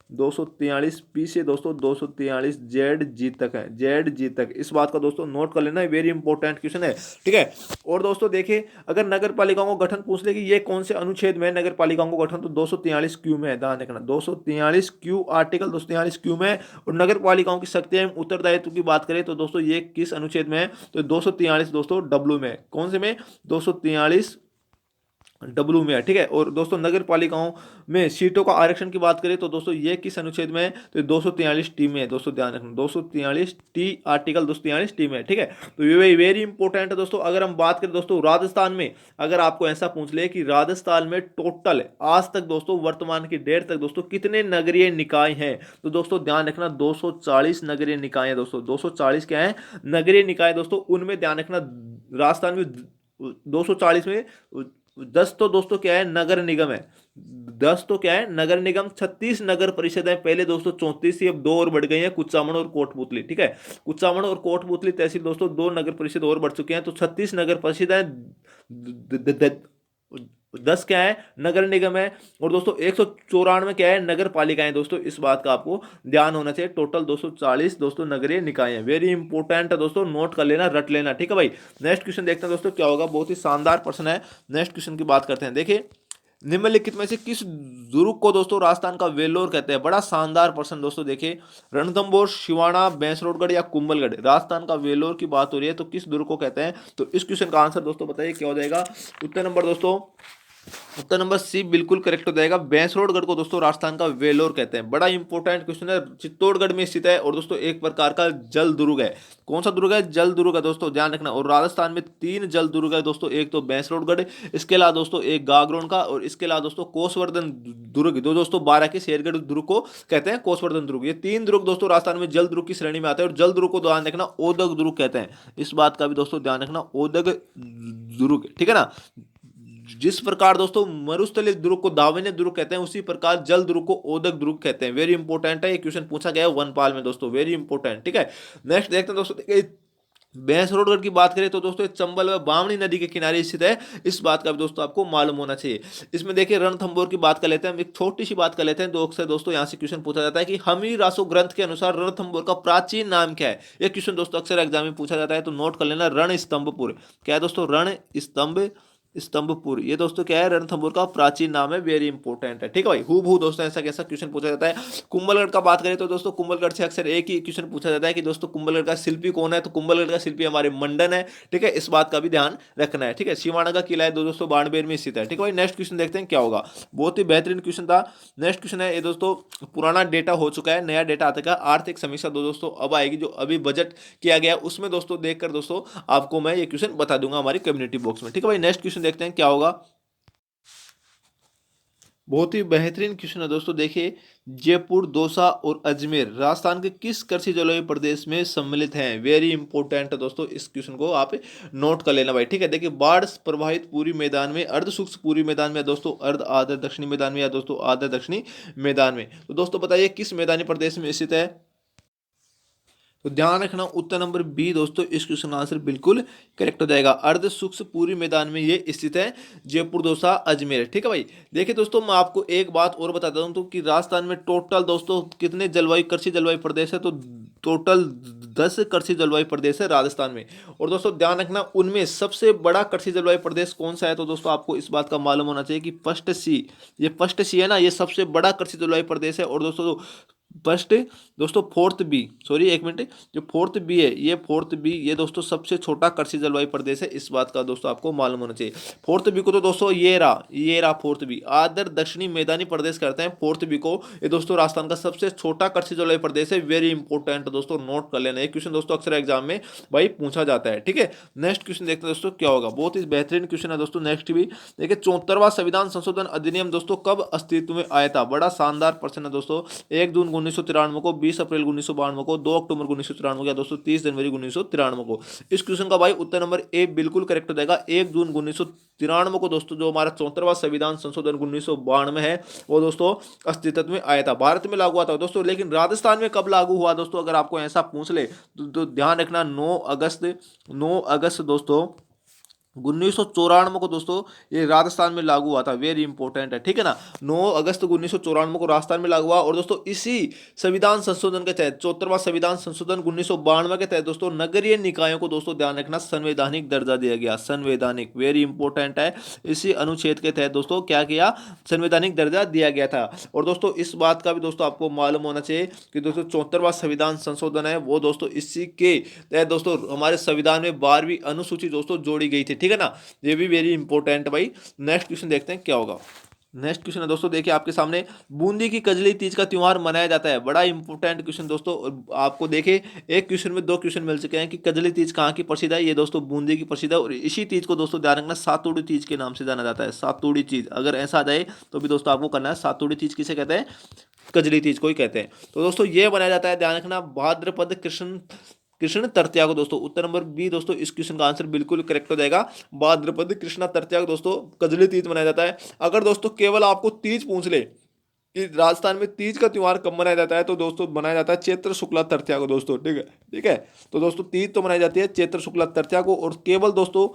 243 पी से दोस्तों 243 जेड जी तक है, जेड जी तक। इस बात का दोस्तों नोट कर लेना, वेरी इंपॉर्टेंट क्वेश्चन है, ठीक है। और दोस्तों देखिए अगर नगर पालिकाओं को गठन पूछ ले कि ये कौन से अनुच्छेद में नगर पालिकाओं को गठन, तो 243 क्यू में है, ध्यान रखना 243 क्यू आर्टिकल 243 क्यू में। और नगर पालिकाओं की शक्ति एवं उत्तरदायित्व की बात करें तो दोस्तों ये किस अनुच्छेद में है, तो 243 दोस्तों डब्ल्यू में। कौन से में? 243 डब्ल्यू में है, ठीक है। और दोस्तों नगर पालिकाओं में सीटों का आरक्षण की बात करें तो दोस्तों ये किस अनुच्छेद में है, तो 243 टी में है दोस्तों, ध्यान रखना 243 टी आर्टिकल 243 टी में है, ठीक है। तो ये वेरी इंपॉर्टेंट है दोस्तों। अगर हम बात करें दोस्तों राजस्थान में, अगर आपको ऐसा पूछ ले कि राजस्थान में टोटल आज तक दोस्तों वर्तमान की डेट तक दोस्तों कितने नगरीय निकाय हैं, तो दोस्तों ध्यान रखना 240 नगरीय निकाय है दोस्तों। 240 क्या है? नगरीय निकाय दोस्तों। उनमें ध्यान रखना राजस्थान में 240 में 10 तो दोस्तों क्या है? नगर निगम है। 10 तो क्या है? नगर निगम। 36 नगर परिषद है। पहले दोस्तों 34 थी, अब 2 और बढ़ गई हैं, कुचामण और कोटपुतली, ठीक है। कुचामण और कोटपुतली तहसील दोस्तों 2 नगर परिषद और बढ़ चुके हैं, तो 36 नगर परिषद है, 10 क्या है? नगर निगम है। और दोस्तों 194 क्या है? नगर पालिकाएं दोस्तों। इस बात का आपको ध्यान होना चाहिए। टोटल 240 दोस्तों नगरीय निकाय हैं। वेरी इंपॉर्टेंट है दोस्तों, नोट कर लेना, रट लेना, ठीक है भाई। नेक्स्ट क्वेश्चन देखते हैं दोस्तों क्या होगा, बहुत ही शानदार प्रश्न है। नेक्स्ट क्वेश्चन की बात करते हैं। देखिए निम्नलिखित में से किस दुर्ग को दोस्तों राजस्थान का वेल्लोर कहते हैं? बड़ा शानदार प्रश्न दोस्तों। देखिए रणथंभौर, सिवाना, भैंसरोडगढ़ या कुंभलगढ़, राजस्थान का वेल्लोर की बात हो रही है तो किस दुर्ग को कहते हैं? तो इस क्वेश्चन का आंसर दोस्तों बताइए क्या हो जाएगा? उत्तर नंबर दोस्तों उत्तर नंबर सी बिल्कुल करेक्ट हो जाएगा। भैंसरोडगढ़ को दोस्तों राजस्थान का वेलोर कहते हैं। बड़ा इंपॉर्टेंट क्वेश्चन है, चित्तौड़गढ़ में स्थित है और दोस्तों एक प्रकार का जल दुर्ग है। कौन सा दुर्ग है? जल दुर्ग है दोस्तों, ध्यान रखना। और राजस्थान में 3 जल दुर्ग है दोस्तों, एक तो भैंसरोडगढ़, इसके अलावा दोस्तों एक गागरोन का, और इसके अलावा दोस्तों कोसवर्धन दुर्ग, जो दोस्तों 12 के शेरगढ़ दुर्ग को कहते हैं कोसवर्धन दुर्ग। ये 3 दुर्ग दोस्तों राजस्थान में जल दुर्ग की श्रेणी में आते हैं। और जल दुर्ग को ध्यान रखना ओदक दुर्ग कहते हैं, इस बात का भी दोस्तों ध्यान रखना, ओदक दुर्ग, ठीक है ना। जिस प्रकार दोस्तों मरुस्थलीय दुर्ग को दावन्य दुर्ग कहते हैं, उसी प्रकार जल दुर्ग को ओदक दुर्ग कहते हैं। वेरी इंपॉर्टेंट है, ये क्वेश्चन पूछा गया है वनपाल में दोस्तों, वेरी इंपॉर्टेंट, ठीक है। नेक्स्ट देखते हैं दोस्तों, देखिए भैंसरोडगढ़ की बात करें तो दोस्तों ये चंबल व बामणी नदी के किनारे स्थित है, इस बात का भी दोस्तों आपको मालूम होना चाहिए। इसमें देखिए रणथंभौर की बात कर लेते हैं हम, एक छोटी सी बात कर लेते हैं। दो अक्सर दोस्तों यहाँ से क्वेश्चन पूछा जाता है कि हमीर रासो ग्रंथ के अनुसार रणथंभौर का प्राचीन नाम क्या है। ये क्वेश्चन दोस्तों अक्सर एग्जाम में पूछा जाता है, तो नोट कर लेना, रण स्तंभपुर। क्या है दोस्तों? रण स्तंभ स्तंभपुर, ये दोस्तों क्या है? रणथंभौर का प्राचीन नाम है, वेरी इंपॉर्टेंट है, ठीक है भाई। हूबहू दोस्तों ऐसा कैसा क्वेश्चन पूछा जाता है। कुंभलगढ़ का बात करें तो दोस्तों कुंभलगढ़ से अक्सर एक ही क्वेश्चन पूछा जाता है कि दोस्तों कुंभलगढ़ का शिल्पी कौन है, तो कुंभलगढ़ का शिल्पी हमारे मंडन है, ठीक है, इस बात का भी ध्यान रखना है, ठीक है। सिवाना का किला है दोस्तों बाड़मेर में स्थित है, ठीक है भाई। नेक्स्ट क्वेश्चन देखते हैं क्या होगा, बहुत ही बेहतरीन क्वेश्चन था। नेक्स्ट क्वेश्चन है, ये दोस्तों पुराना डेटा हो चुका है, नया डेटा आता है। आर्थिक समीक्षा दोस्तों अब आएगी, जो अभी बजट किया गया उसमें दोस्तों देखकर दोस्तों आपको मैं ये क्वेश्चन बता दूंगा हमारी कम्युनिटी बॉक्स में, ठीक है भाई। नेक्स्ट क्वेश्चन देखते हैं क्या होगा, बहुत ही बेहतरीन क्वेश्चन है दोस्तों। देखिए जयपुर, दौसा और अजमेर राजस्थान के किस कृषि जलवायु प्रदेश में सम्मिलित हैं? वेरी इंपॉर्टेंट है दोस्तों, इस क्वेश्चन को आप नोट कर लेना भाई, ठीक है। देखिए बाढ़ प्रभावित पूरी मैदान में, अर्ध शुष्क पूरी मैदान में, दोस्तों अर्ध आर्द्र दक्षिणी मैदान में, या दोस्तों आर्द्र दक्षिणी मैदान में। तो दोस्तों बताइए किस मैदानी प्रदेश में स्थित है? तो ध्यान रखना उत्तर नंबर बी दोस्तों, इस क्वेश्चन का आंसर बिल्कुल करेक्ट हो जाएगा। अर्ध शुष्क पूरी मैदान में ये स्थित है, जयपुर, दौसा, अजमेर, ठीक है भाई। देखिए दोस्तों मैं आपको एक बात और बताता हूं, तो कि राजस्थान में टोटल दोस्तों कितने जलवायु कृषि जलवायु प्रदेश है, तो टोटल 10 कृषि जलवायु प्रदेश है राजस्थान में। और दोस्तों ध्यान रखना उनमें सबसे बड़ा कृषि जलवायु प्रदेश कौन सा है, तो दोस्तों आपको इस बात का मालूम होना चाहिए कि फर्स्ट सी, ये फर्स्ट सी है ना, ये सबसे बड़ा कृषि जलवायु प्रदेश है। और दोस्तों फर्स्ट, दोस्तों फोर्थ बी, सॉरी एक मिनट, जो फोर्थ बी है, ये फोर्थ बी, ये दोस्तों सबसे छोटा कृषि जलवायु प्रदेश है, इस बात का दोस्तों आपको मालूम होना चाहिए। फोर्थ बी को तो दोस्तों ये रहा फोर्थ बी, आदर दक्षिणी मैदानी प्रदेश करते हैं फोर्थ बी को। ये दोस्तों राजस्थान का सबसे छोटा कृषि जलवायु प्रदेश है, वेरी इंपॉर्टेंट दोस्तों, नोट कर लेना। ये क्वेश्चन दोस्तों अक्सर एग्जाम में भाई पूछा जाता है, ठीक है। नेक्स्ट क्वेश्चन देखते हैं दोस्तों क्या होगा, बहुत ही बेहतरीन क्वेश्चन है दोस्तों। नेक्स्ट भी देखिए 74वां संविधान संशोधन अधिनियम दोस्तों कब अस्तित्व में आया था? बड़ा शानदार प्रश्न है दोस्तों। 1 जून 1993 को, 20 अप्रैल 1992 को, 2 अक्टूबर 1993 को, या दोस्तों 30 जनवरी 1993 को। इस क्वेश्चन का भाई उत्तर नंबर ए बिल्कुल करेक्ट हो जाएगा। 1 जून 1993 को दोस्तों जो हमारा 74वां संविधान संशोधन 1992 है, वो दोस्तों अस्तित्व में आया था, भारत में लागू हुआ था दोस्तों। लेकिन राजस्थान में कब लागू हुआ दोस्तों, अगर आपको ऐसा पूछ ले तो ध्यान रखना 9 अगस्त दोस्तों 1994 को दोस्तों ये राजस्थान में लागू हुआ था, वेरी इंपॉर्टेंट है, ठीक है ना। 9 अगस्त 1994 को राजस्थान में लागू हुआ। और दोस्तों इसी संविधान संशोधन के तहत, 74वां संविधान संशोधन 1992 के तहत दोस्तों नगरीय निकायों को दोस्तों ध्यान रखना संवैधानिक दर्जा दिया गया, संवैधानिक, वेरी इंपॉर्टेंट है। इसी अनुच्छेद के तहत दोस्तों क्या किया, संवैधानिक दर्जा दिया गया था। और दोस्तों इस बात का भी दोस्तों आपको मालूम होना चाहिए कि दोस्तों 74वां संविधान संशोधन है, वो दोस्तों इसी के तहत दोस्तों हमारे संविधान में 12वीं अनुसूची दोस्तों जोड़ी गई थी, ठीक है ना। ये भी वेरी इंपॉर्टेंट भाई। नेक्स्ट क्वेश्चन देखते हैं क्या होगा। नेक्स्ट क्वेश्चन है दोस्तों, देखिए आपके सामने, बूंदी की कजली तीज का त्योहार मनाया जाता है, बड़ा इंपॉर्टेंट क्वेश्चन दोस्तों। आपको देखिए एक क्वेश्चन में 2 क्वेश्चन मिल चुके हैं कि कजली तीज कहाँ की प्रसिद्ध है, ये दोस्तों बूंदी की प्रसिद्ध है। और इसी तीज को दोस्तों ध्यान रखना सातुड़ी तीज के नाम से जाना जाता है, सातुड़ी तीज, अगर ऐसा आ जाए तो भी दोस्तों आपको करना है। सातुड़ी तीज किसे कहते हैं? कजली तीज को ही कहते हैं। तो दोस्तों ये मनाया जाता है, ध्यान रखना, भाद्रपद कृष्ण कृष्ण तृतीया को दोस्तों। उत्तर नंबर बी दोस्तों, इस क्वेश्चन का आंसर बिल्कुल करेक्ट हो जाएगा। भाद्रपद कृष्णा तृतीया को दोस्तों कजली तीज मनाया जाता है। अगर दोस्तों केवल आपको तीज पूछ ले कि राजस्थान में तीज का त्योहार कब मनाया जाता है, तो दोस्तों मनाया जाता है चैत्र शुक्ला तृतीया को दोस्तों, ठीक है, ठीक है। तो दोस्तों तीज तो मनाई जाती है चैत्र शुक्ला तृतीया को। और केवल दोस्तों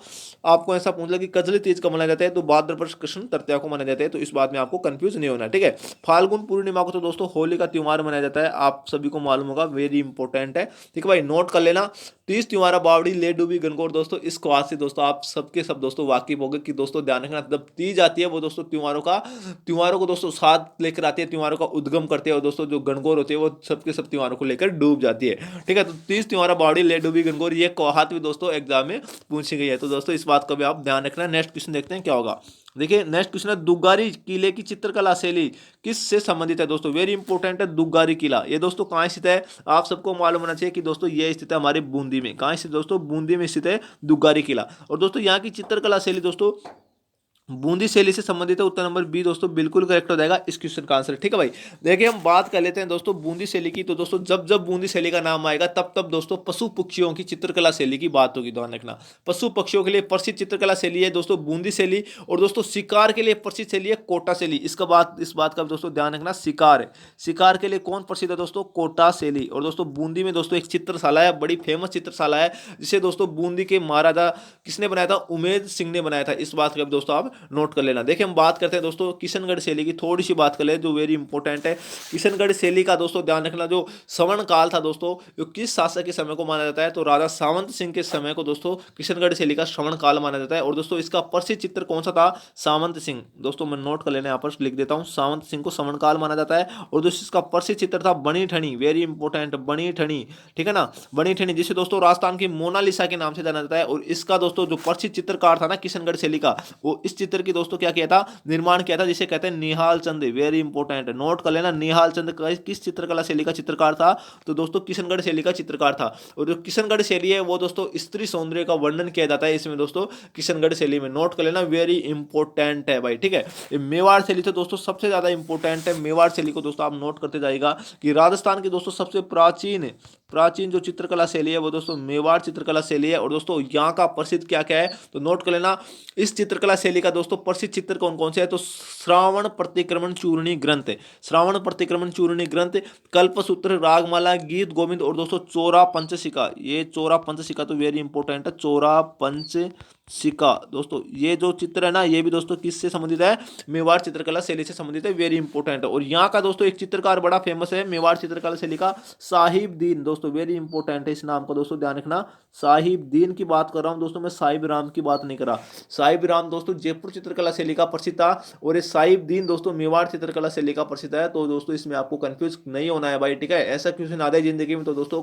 आपको ऐसा पूछ लिया कि कजली तीज कब मनाया जाता है, तो भाद्रपद कृष्ण तृतीया को मनाया जाता है। तो इस बात में आपको कंफ्यूज नहीं होना, ठीक है। फाल्गुन पूर्णिमा को तो दोस्तों होली का त्योहार मनाया जाता है, आप सभी को मालूम होगा, वेरी इंपॉर्टेंट है, ठीक है भाई, नोट कर लेना। तीज त्योहार बावड़ी ले डूबी गणगौर दोस्तों, इसको आज से दोस्तों आप सबके सब दोस्तों वाकिफ हो गए कि दोस्तों ध्यान रखना, जब तीज आती है वो दोस्तों त्योहारों को दोस्तों साथ लेकर आती है, त्योहारों का उद्गम करते हैं, और दोस्तों जो गणगौर होती है वो सबके सब त्योहारों को लेकर डूब जाती है। ठीक है, तो 30 त्योहारा बावड़ी ले डूबी गणगौर, ये कहावत भी दोस्तों एग्जाम में पूछी गई है, तो दोस्तों इस बात का भी आप ध्यान रखना। नेक्स्ट क्वेश्चन देखते हैं क्या होगा। देखिए नेक्स्ट क्वेश्चन है, दुग्गारी किले की चित्रकला शैली किससे संबंधित है। दोस्तों वेरी इंपॉर्टेंट है दुग्गारी किला, ये दोस्तों कहाँ स्थित है, आप सबको मालूम होना चाहिए कि दोस्तों ये स्थित है हमारे बूंदी में। कहाँ स्थित दोस्तों, बूंदी में स्थित है दुग्गारी किला। और दोस्तों यहाँ की चित्रकला शैली दोस्तों बूंदी शैली से संबंधित है, उत्तर नंबर बी दोस्तों बिल्कुल करेक्ट हो जाएगा इस क्वेश्चन का आंसर। ठीक है भाई, देखिए हम बात कर लेते हैं दोस्तों बूंदी शैली की। तो दोस्तों जब जब बूंदी शैली का नाम आएगा तब तब दोस्तों पशु पक्षियों की चित्रकला शैली की बात होगी, ध्यान रखना। पशु पक्षियों के लिए प्रसिद्ध चित्रकला शैली है दोस्तों बूंदी शैली, और दोस्तों शिकार के लिए प्रसिद्ध शैली है कोटा शैली। इस बात का दोस्तों ध्यान रखना, शिकार के लिए कौन प्रसिद्ध है दोस्तों, कोटा शैली। और दोस्तों बूंदी में दोस्तों एक चित्रशाला है, बड़ी फेमस चित्रशाला है, जिसे दोस्तों बूंदी के महाराजा किसने बनाया था, उमेद सिंह ने बनाया था। इस बात का दोस्तों आप नोट कर लेना। देखिए हम बात करते हैं दोस्तों किशनगढ़ शैली की, थोड़ी सी बात कर ले जो वेरी इंपॉर्टेंट है। किशनगढ़ शैली का दोस्तों ध्यान रखना, जो श्रवण काल था दोस्तों, जो किस शासक के समय को माना जाता है, तो राजा सावंत सिंह के समय को दोस्तों किशनगढ़ शैली का श्रवण काल माना जाता है। और दोस्तों इसका प्रसिद्ध चित्र कौन सा था, सावंत सिंह। दोस्तों मैं नोट कर लेना, यहाँ पर लिख देता हूँ, सावंत सिंह को श्रवण काल माना जाता है। और दोस्तों इसका प्रसिद्ध चित्र था बनी ठनी, वेरी इंपॉर्टेंट बनी ठनी, ठीक है ना, बनी ठनी, जिसे दोस्तों राजस्थान की मोनालिसा के नाम से जाना जाता है। और इसका दोस्तों जो प्रसिद्ध चित्रकार था ना किशनगढ़ शैली का, वो इस चित्र की दोस्तों क्या किया था, निर्माण किया था, जिसे कहते हैं Nihal Chand, very important note कर लेना। निहाल चंद किस चित्रकला शैली का चित्रकार था, तो दोस्तों किशनगढ़ शैली का चित्रकार था। और जो किशनगढ़ शैली है वो दोस्तों स्त्री सौंदर्य का वर्णन किया जाता है इसमें दोस्तों किशनगढ़ शैली में, नोट कर लेना, वेरी इंपॉर्टेंट है भाई। ठीक है, ये मेवाड़ शैली तो दोस्तों सबसे ज्यादा इंपॉर्टेंट है। मेवाड़ शैली को दोस्तों आप नोट करते जाएगा कि राजस्थान की दोस्तों सबसे प्राचीन जो चित्रकला शैली है वो दोस्तों मेवाड़ चित्रकला शैली है। और दोस्तों यहाँ का प्रसिद्ध क्या क्या है, तो नोट कर लेना। इस चित्रकला शैली का दोस्तों प्रसिद्ध चित्र कौन कौन से है, तो श्रावण प्रतिक्रमण चूर्णी ग्रंथ, श्रावण प्रतिक्रमण चूर्णी ग्रंथ, कल्पसूत्र, रागमाला, गीत गोविंद, और दोस्तों चौरा पंचशिका। ये चौरा पंचशिका तो वेरी इंपॉर्टेंट है, चौरा पंचशिका। दोस्तों ये जो चित्र है ना, ये भी दोस्तों किससे संबंधित है, मेवाड़ चित्रकला शैली से संबंधित है, वेरी इंपॉर्टेंट है। और यहाँ का दोस्तों एक चित्रकार बड़ा फेमस है मेवाड़ चित्रकला शैली का, साहिब दीन, दोस्तों वेरी इंपॉर्टेंट है, इस नाम का दोस्तों ध्यान रखना। साहिब दीन की बात कर रहा हूं दोस्तों, मैं साहिब राम की बात नहीं कर रहा। साहिब राम दोस्तों जयपुर चित्रकला शैली का प्रसिद्ध था, और ये साहिब दीन दोस्तों मेवाड़ चित्रकला शैली का प्रसिद्ध है। तो दोस्तों इसमें आपको कंफ्यूज नहीं होना है भाई, ठीक है, ऐसा क्वेश्चन आता है जिंदगी में तो दोस्तों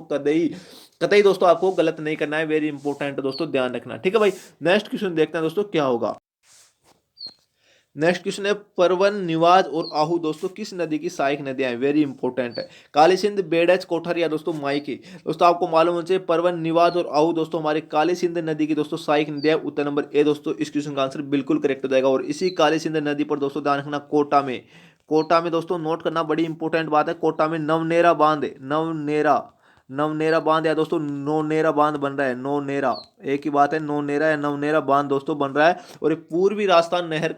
कतई दोस्तों आपको गलत नहीं करना है, वेरी इंपॉर्टेंट है दोस्तों, ध्यान रखना। ठीक है भाई, नेक्स्ट क्वेश्चन देखते हैं दोस्तों क्या होगा। नेक्स्ट क्वेश्चन है, परवन, निवाज और आहू दोस्तों किस नदी की सहायक नदियां हैं, वेरी इंपॉर्टेंट है। काली सिंध, बेडच, कोठारिया दोस्तों माई की। दोस्तों आपको मालूम होना चाहिए परवन, निवाज और आहू दोस्तों हमारे काली सिंध नदी की दोस्तों सहायक नदियां, उत्तर नंबर ए दोस्तों इस क्वेश्चन का आंसर बिल्कुल करेक्ट हो जाएगा। और इसी काली सिंध नदी पर दोस्तों ध्यान रखना, कोटा में दोस्तों नोट करना, बड़ी इंपॉर्टेंट बात है, कोटा में नवनेरा बांध, नवनेरा बांध या दोस्तों नौनेरा बांध बन रहा है, नौनेरा, एक ही बात है, नौनेरा या नवनेरा बांध दोस्तों बन रहा है। और ये पूर्वी राजस्थान नहर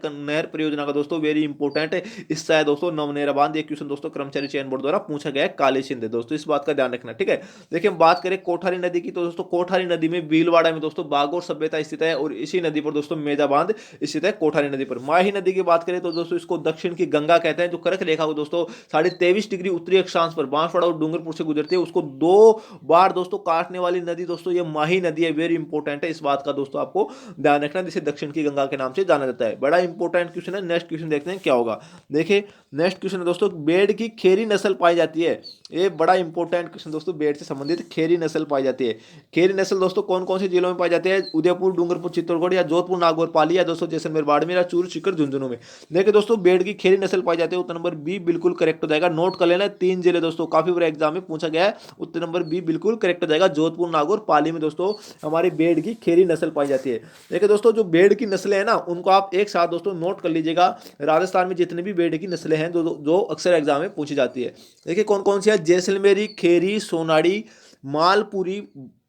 परियोजना का दोस्तों वेरी इंपॉर्टेंट है हिस्सा है दोस्तों नवनेरा बांध। एक क्वेश्चन दोस्तों कर्मचारी चयन बोर्ड द्वारा पूछा गया है काली सिंध, दोस्तों इस बात का ध्यान रखना। ठीक है, देखिए हम बात करें कोठारी नदी की, तो दोस्तों कोठारी नदी में भीलवाड़ा में दोस्तों बागोर सभ्यता स्थित है, और इसी नदी पर दोस्तों मेजा बांध स्थित है कोठारी नदी पर। माही नदी की बात करें तो दोस्तों इसको दक्षिण की गंगा कहते हैं, जो कर्क रेखा को दोस्तों 23.5 डिग्री उत्तरी अक्षांश पर बांसवाड़ा और डूंगरपुर से गुजरती है, उसको 2 बार दोस्तों काटने वाली नदी दोस्तों ये माही नदी है, वेरी इंपॉर्टेंट है, इस बात का दोस्तों आपको ध्यान रखना, जिसे दक्षिण की गंगा के नाम से जाना जाता है। बड़ा इंपॉर्टेंट क्वेश्चन है, नेक्स्ट क्वेश्चन देखते हैं क्या होगा। देखिए नेक्स्ट क्वेश्चन है दोस्तों, बेड़ की खेरी नस्ल पाई जाती है, ये बड़ा इंपॉर्टेंट क्वेश्चन दोस्तों, बेड़ से संबंधित खेरी नस्ल पाई जाती है। खेरी नस्ल दोस्तों कौन कौन से जिलों में पाई जाती है, उदयपुर, डूंगरपुर, चित्तौड़गढ़ या जोधपुर, नागौर, पाली या दोस्तों जैसलमेर, बाड़मेर या चूरू, सीकर, झुंझुनू में। देखिए दोस्तों बेड़ की खेरी नस्ल पाई जाती है, उत्तर नंबर बी बिल्कुल करेक्ट हो जाएगा, नोट कर लेना। 3 जिले दोस्तों काफी बड़े एग्जाम में पूछा गया है, उत्तर नंबर बी बिल्कुल करेक्ट हो जाएगा, जोधपुर, नागौर, पाली में दोस्तों हमारी भेड़ की खेरी नस्ल पाई जाती है। देखिए दोस्तों जो भेड़ की नस्लें हैं ना, उनको आप एक साथ दोस्तों नोट कर लीजिएगा। राजस्थान में जितने भी भेड़ की नस्लें हैं जो अक्सर एग्जाम में पूछी जाती है, देखिए कौन कौन सी है, जैसलमेरी, खेरी, सोनाड़ी, मालपुरी,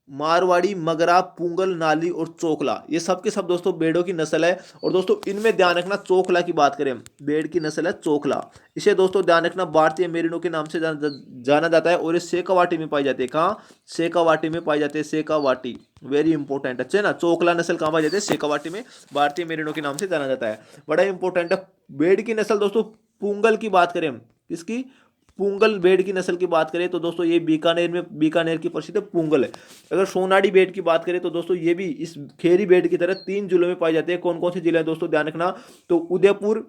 मारवाड़ी, मगरा, पुंगल, नाली और चोकला, ये सब के सब दोस्तों भेड़ों की नस्ल है। और दोस्तों इनमें ध्यान रखना, चोकला की बात करें, भेड़ की नस्ल है चोकला, इसे दोस्तों ध्यान रखना भारतीय मेरिनो के नाम से जाना जाता है। और ये शेखावाटी में पाई जाती है, कहाँ, शेखावाटी में पाई जाती है, शेखावाटी, वेरी इंपॉर्टेंट, अच्छे ना, चोकला नस्ल कहाँ पाई जाती है, शेखावाटी में, भारतीय मेरिनो के नाम से जाना जाता है, बड़ा इंपॉर्टेंट है। भेड़ की नस्ल दोस्तों पुंगल की बात करें, किसकी, पुंगल भेड़ की नस्ल की बात करें तो दोस्तों ये बीकानेर की प्रसिद्ध पुंगल है। अगर सोनाड़ी भेड़ की बात करें तो दोस्तों ये भी इस खेरी भेड़ की तरह 3 जिलों में पाई जाती है। कौन कौन से जिले हैं दोस्तों ध्यान रखना, तो उदयपुर,